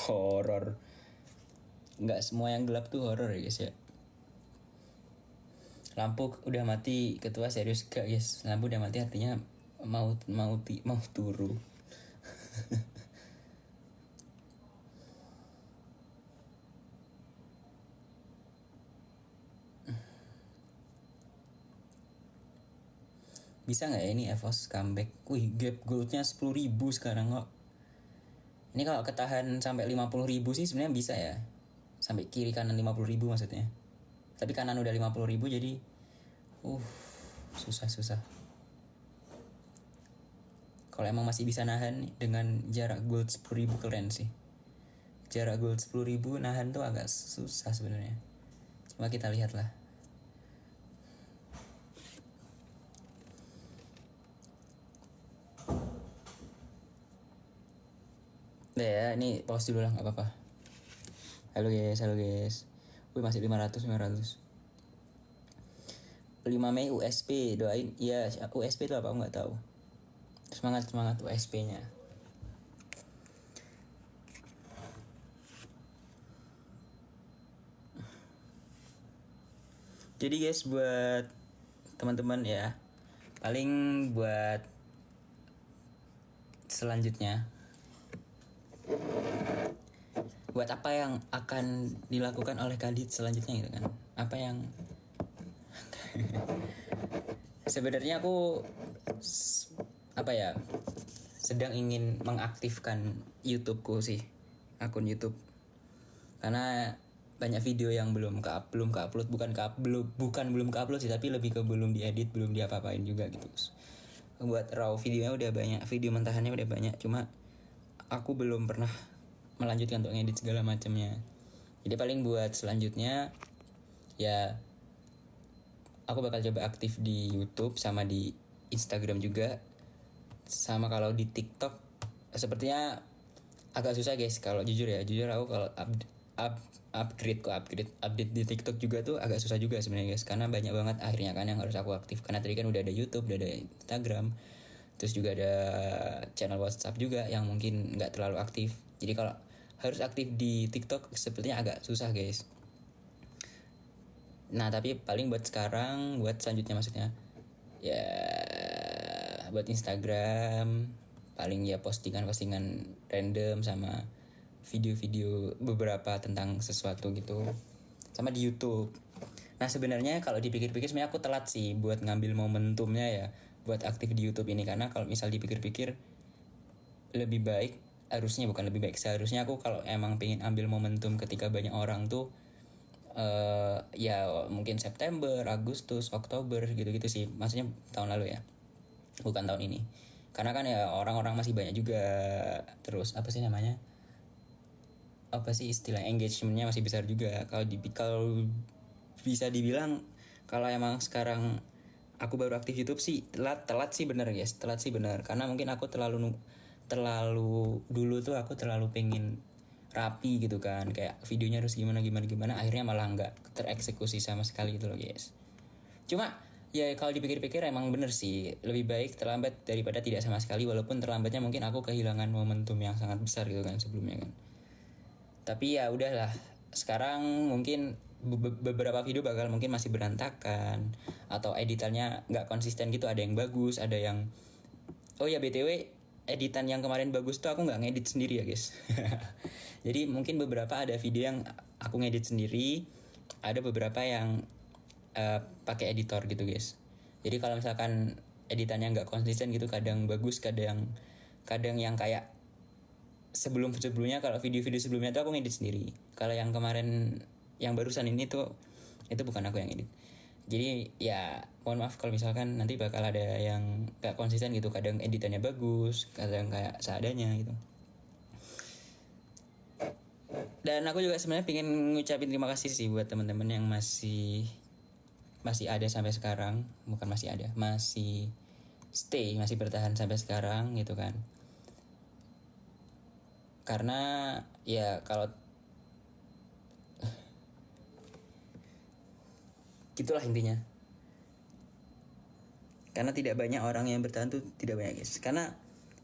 Horor. Nggak semua yang gelap tuh horor ya guys ya. Lampu udah mati, ketua serius gak guys? Lampu udah mati artinya mau turu. Bisa nggak ya ini EVOS comeback? Wih, gap goldnya 10.000 sekarang kok. Ini kalau ketahan sampai 50.000 sih sebenarnya bisa ya. Sampai kiri kanan 50.000 maksudnya. Tapi kanan udah 50.000 jadi susah. Kalau emang masih bisa nahan dengan jarak gold 10.000 keren sih. Jarak gold 10.000 nahan tuh agak susah sebenarnya. Cuma kita lihat lah. Udah ya, ini pause dulu lah, gak apa-apa. Halo guys. Wih, masih 500. 5 Mei USP, doain. Iya, USP itu apa? Aku gak tahu. Semangat USP-nya. Jadi guys, buat teman-teman ya, paling buat selanjutnya, buat apa yang akan dilakukan oleh Kadit selanjutnya gitu kan? Apa yang sebenarnya aku sedang ingin mengaktifkan YouTubeku sih, akun YouTube, karena banyak video yang belum ke-upload, bukan belum ke-upload sih, tapi lebih ke belum diedit, belum diapa-apain juga gitu. Buat raw videonya udah banyak, video mentahannya udah banyak, cuma aku belum pernah melanjutkan untuk ngedit segala macamnya. Jadi paling buat selanjutnya ya aku bakal coba aktif di YouTube sama di Instagram juga. Sama kalau di TikTok sepertinya agak susah guys, kalau jujur aku kalau update di TikTok juga tuh agak susah juga sebenarnya guys, karena banyak banget akhirnya kan yang harus aku aktif, karena tadi kan udah ada YouTube, udah ada Instagram, terus juga ada channel WhatsApp juga yang mungkin nggak terlalu aktif. Jadi kalau harus aktif di TikTok sepertinya agak susah guys. Nah tapi paling buat sekarang, buat selanjutnya maksudnya ya buat Instagram paling ya postingan random sama video-video beberapa tentang sesuatu gitu, sama di YouTube. Nah sebenarnya kalau dipikir-pikir sebenarnya aku telat sih buat ngambil momentumnya ya buat aktif di YouTube ini, karena kalau misal dipikir-pikir lebih baik, harusnya bukan lebih baik, seharusnya aku kalau emang pengen ambil momentum ketika banyak orang tuh ya mungkin September, Agustus, Oktober gitu-gitu sih, maksudnya tahun lalu ya, bukan tahun ini, karena kan ya orang-orang masih banyak juga, terus apa sih namanya, apa sih istilah, engagementnya masih besar juga. Kalau bisa dibilang kalau emang sekarang aku baru aktif YouTube sih telat sih bener guys, telat sih bener, karena mungkin aku terlalu dulu tuh aku terlalu pengen rapi gitu kan, kayak videonya harus gimana gimana gimana, akhirnya malah nggak tereksekusi sama sekali gitu loh guys. Cuma ya kalau dipikir-pikir emang bener sih, lebih baik terlambat daripada tidak sama sekali, walaupun terlambatnya mungkin aku kehilangan momentum yang sangat besar gitu kan sebelumnya kan. Tapi ya udahlah, sekarang mungkin beberapa video bakal mungkin masih berantakan atau editannya nggak konsisten gitu, ada yang bagus, ada yang, oh ya BTW, editan yang kemarin bagus tuh aku nggak ngedit sendiri ya guys. Jadi mungkin beberapa ada video yang aku ngedit sendiri, ada beberapa yang pakai editor gitu guys. Jadi kalau misalkan editannya nggak konsisten gitu, kadang bagus, kadang yang kayak sebelumnya, kalau video-video sebelumnya tuh aku ngedit sendiri. Kalau yang kemarin, yang barusan ini tuh itu bukan aku yang edit. Jadi ya mohon maaf kalau misalkan nanti bakal ada yang gak konsisten gitu, kadang editannya bagus, kadang kayak seadanya gitu. Dan aku juga sebenarnya pengen ngucapin terima kasih sih buat teman-teman yang masih ada sampai sekarang, bukan masih ada, masih stay, masih bertahan sampai sekarang gitu kan. Karena ya kalau gitulah intinya, karena tidak banyak orang yang bertahan tuh, tidak banyak guys. Karena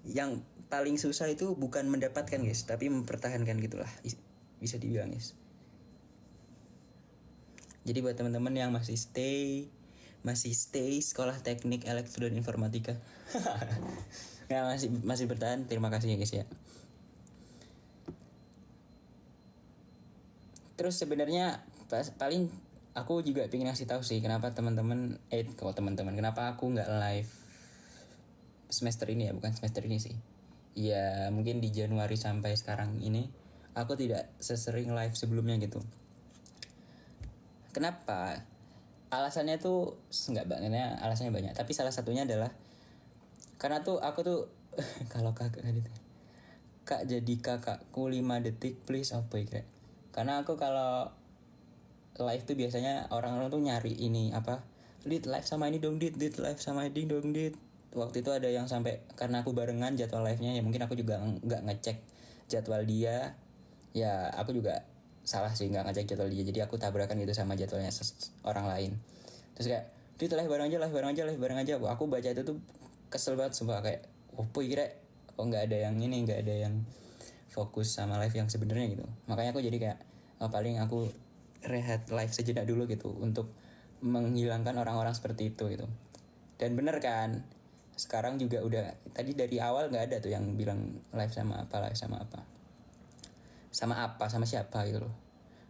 yang paling susah itu bukan mendapatkan guys, tapi mempertahankan gitulah, bisa dibilang guys. Jadi buat teman-teman yang masih stay sekolah teknik elektro dan informatika, nah, masih bertahan, terima kasih ya guys ya. Terus sebenarnya paling aku juga pengen ngasih tahu sih kenapa kenapa aku nggak live semester ini ya, bukan semester ini sih. Ya mungkin di Januari sampai sekarang ini aku tidak sesering live sebelumnya gitu. Kenapa? Alasannya tuh nggak banyaknya, alasannya banyak. Tapi salah satunya adalah karena tuh aku tuh kalau kakak gitu, kak jadi kakakku 5 detik please, apa ya. Karena aku kalau live tuh biasanya orang-orang tuh nyari ini apa, Dit live sama ini dong, Dit live sama ini dong, Dit. Waktu itu ada yang sampai, karena aku barengan jadwal live-nya ya, mungkin aku juga nggak ngecek jadwal dia. Ya aku juga salah sih nggak ngecek jadwal dia, jadi aku tabrakan gitu sama jadwalnya orang lain. Terus kayak, Dit live bareng aja. Wah, aku baca itu tuh kesel banget sumpah, kayak opo kira kok nggak ada yang ini, nggak ada yang fokus sama live yang sebenarnya gitu. Makanya aku jadi kayak paling aku rehat live sejenak dulu gitu, untuk menghilangkan orang-orang seperti itu gitu. Dan bener kan, sekarang juga udah, tadi dari awal nggak ada tuh yang bilang live sama apa sama siapa gitu loh.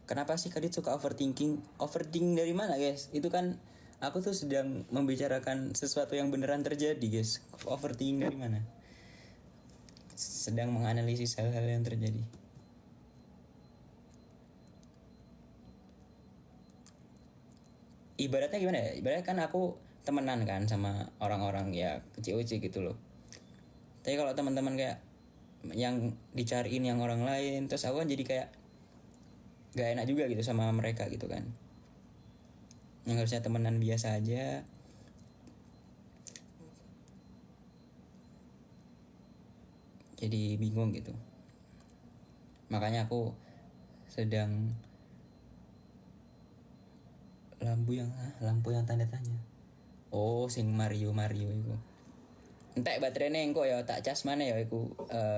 Kenapa sih Kadit suka overthinking dari mana guys? Itu kan aku tuh sedang membicarakan sesuatu yang beneran terjadi guys. Overthinking dari mana? Sedang menganalisis hal-hal yang terjadi. Ibaratnya gimana ya? Ibaratnya kan aku temenan kan sama orang-orang ya COC gitu loh. Tapi kalau teman-teman kayak yang dicariin yang orang lain, terus aku kan jadi kayak gak enak juga gitu sama mereka gitu kan. Yang harusnya temenan biasa aja, jadi bingung gitu. Makanya aku sedang lampu yang tanda tanya. Oh, sing Mario itu. Entek baterainya engko ya tak cas mana ya iku,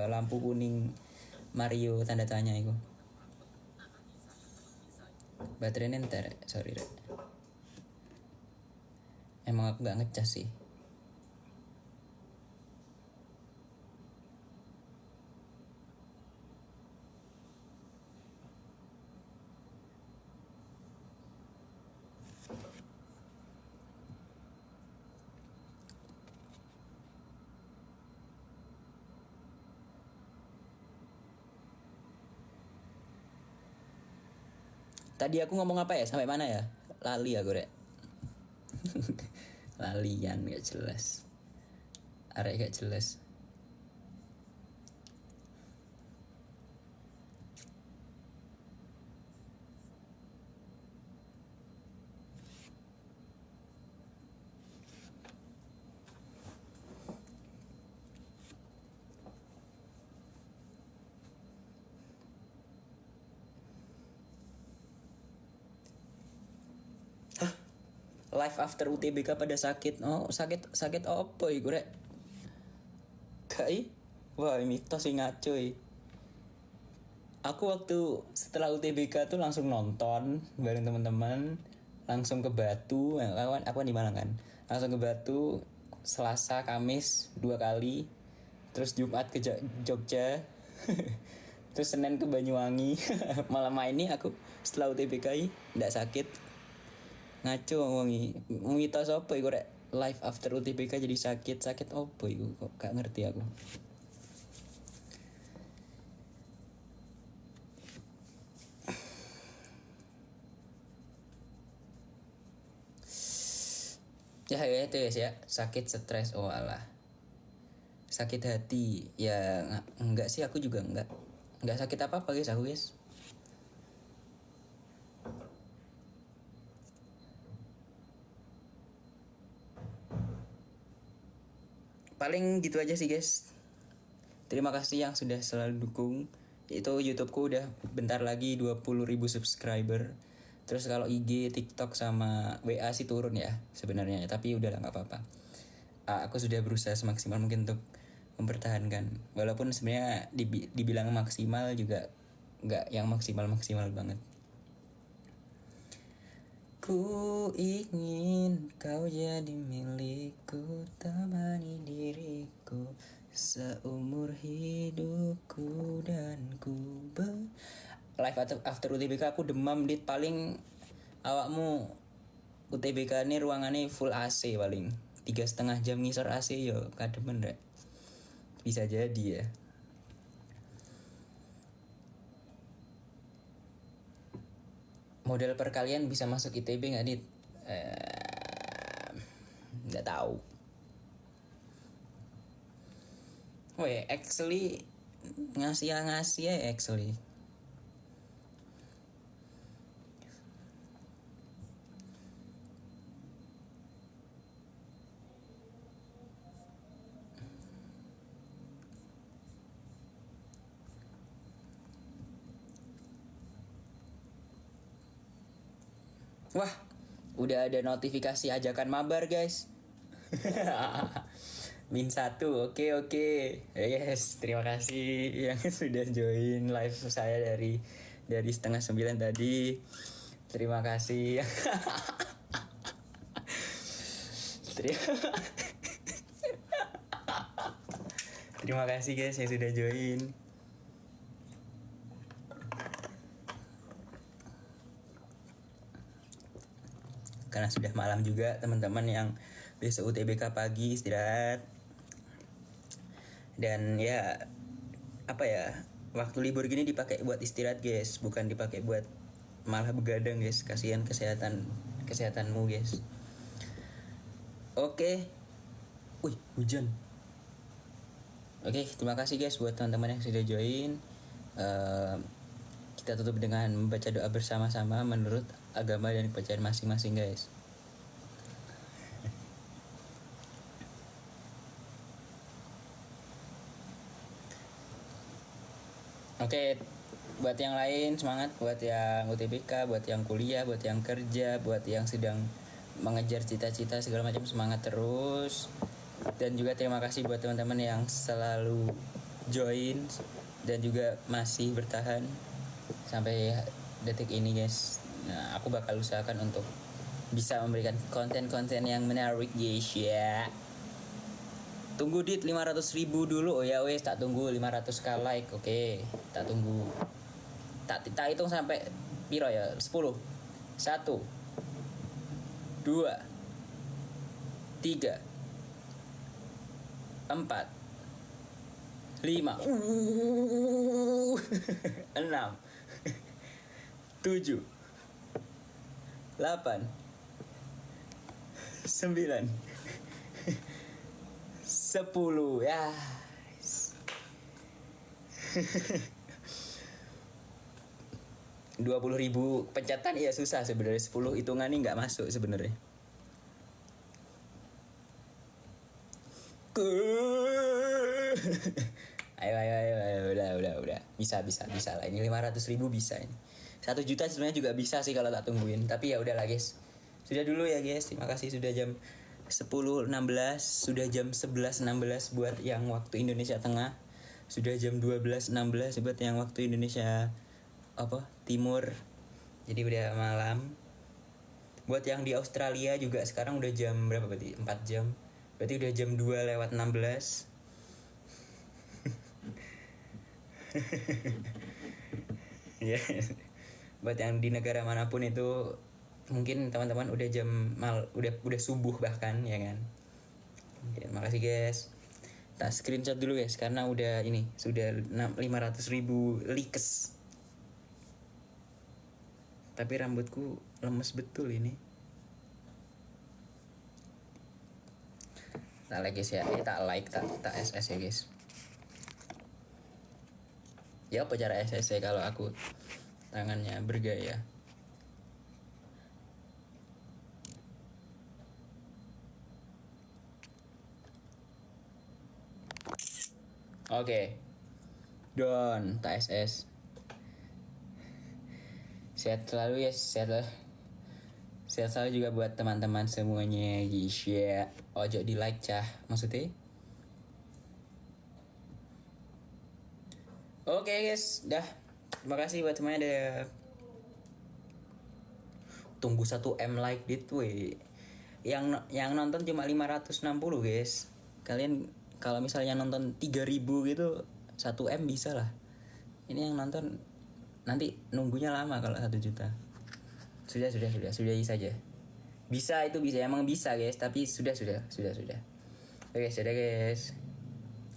lampu kuning Mario tanda tanya iku. Baterainya entar, sorry rek. Emang aku gak ngecas sih. Tadi aku ngomong apa ya? Sampai mana ya? Lali aku rek. Lalian gak jelas. Arek gak jelas. Life after UTBK pada sakit. Oh, sakit apa iku rek? Kai? Wah, mitos sih ngaco. Aku waktu setelah UTBK tuh langsung nonton bareng teman-teman, langsung ke Batu. Aku kan di Malang kan. Langsung ke Batu Selasa, Kamis 2 kali. Terus Jumat ke Jogja. Terus Senin ke Banyuwangi. Malam ini aku setelah UTBK ndak sakit. Ngaco ngomongi mitos apa iku rek? Life after UTBK jadi sakit apa iku? Kok gak ngerti aku. Ya itu ya sakit stres. Oh alah, sakit hati ya enggak sih, aku juga enggak sakit apa guys aku guys. Paling gitu aja sih guys. Terima kasih yang sudah selalu dukung. Itu YouTubeku udah bentar lagi 20.000 subscriber. Terus kalau IG, TikTok sama WA sih turun ya sebenarnya, tapi udahlah nggak apa-apa. Aku sudah berusaha semaksimal mungkin untuk mempertahankan. Walaupun sebenarnya dibilang maksimal juga nggak yang maksimal banget. Ku ingin kau jadi milikku, temani diriku seumur hidupku dan ku Live after UTBK aku demam dit, paling awakmu UTBK ini ruangannya full AC paling 3,5 jam ngisor AC yo kademen rek. Bisa jadi ya. Model perkalian bisa masuk ITB nggak dit? Nggak tahu. Weh, actually ngasih ya actually. Wah, udah ada notifikasi ajakan mabar guys. -1, oke. Yes, terima kasih yang sudah join live saya dari 8:30 tadi. Terima kasih. Terima kasih guys yang sudah join. Karena sudah malam juga teman-teman yang besok UTBK pagi istirahat. Dan ya apa ya, waktu libur gini dipakai buat istirahat guys, bukan dipakai buat malah begadang guys. Kasihan kesehatanmu guys. Oke. Wih, hujan. Oke, terima kasih guys buat teman-teman yang sudah join. Kita tutup dengan membaca doa bersama-sama menurut agama dan kepercayaan masing-masing guys. Oke, buat yang lain semangat, buat yang UTBK, buat yang kuliah, buat yang kerja, buat yang sedang mengejar cita-cita segala macam, semangat terus. Dan juga terima kasih buat teman-teman yang selalu join dan juga masih bertahan sampai detik ini guys. Nah, aku bakal usahakan untuk bisa memberikan konten-konten yang menarik guys ya. Tunggu dit 500.000 dulu. Oh ya wes, tak tunggu 500k like. Oke, tak tunggu. Tak hitung sampai piro ya? 10 1 2 3 4 5 6 7 8 9 10 ya. 20.000 pencatan ya susah sebenarnya. 10 hitungan ini nggak masuk sebenarnya. Ayo, udah. Bisa lah. Ini 500.000 bisa ini. 1 juta sebenarnya juga bisa sih kalau tak tungguin. Tapi ya udahlah guys. Sudah dulu ya guys. Terima kasih sudah jam 10.16, sudah jam 11.16 buat yang waktu Indonesia Tengah. Sudah jam 12.16 buat yang waktu Indonesia Timur. Jadi udah malam. Buat yang di Australia juga sekarang udah jam berapa berarti? 4 jam. Berarti udah jam 2:16. Ya. Buat yang di negara manapun itu mungkin teman-teman udah udah subuh bahkan ya kan. Oke, makasih guys. Tak screenshot dulu guys karena udah ini sudah 500.000 likes. Tapi rambutku lemes betul ini. Tak like guys ya. Tak SS ya guys. Ya apa cara SS kalau aku tangannya bergaya. Oke. Don, tak SS. Sehat selalu ya, sehat selalu juga buat teman-teman semuanya. Share, ojo di like cah, maksudnya. Oke guys, dah. Terima kasih buat semuanya deh. Tunggu 1M like dit we. Yang nonton cuma 560 guys. Kalian kalau misalnya nonton 3.000 gitu 1M bisa lah. Ini yang nonton nanti nunggunya lama kalau 1 juta. Sudah saja. Bisa itu bisa emang bisa guys, tapi sudah. Oke, sudah guys.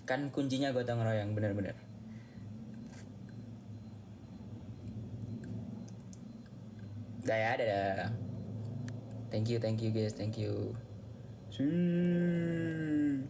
Kan kuncinya gotong royong benar-benar. Dadah. Thank you guys, thank you. See.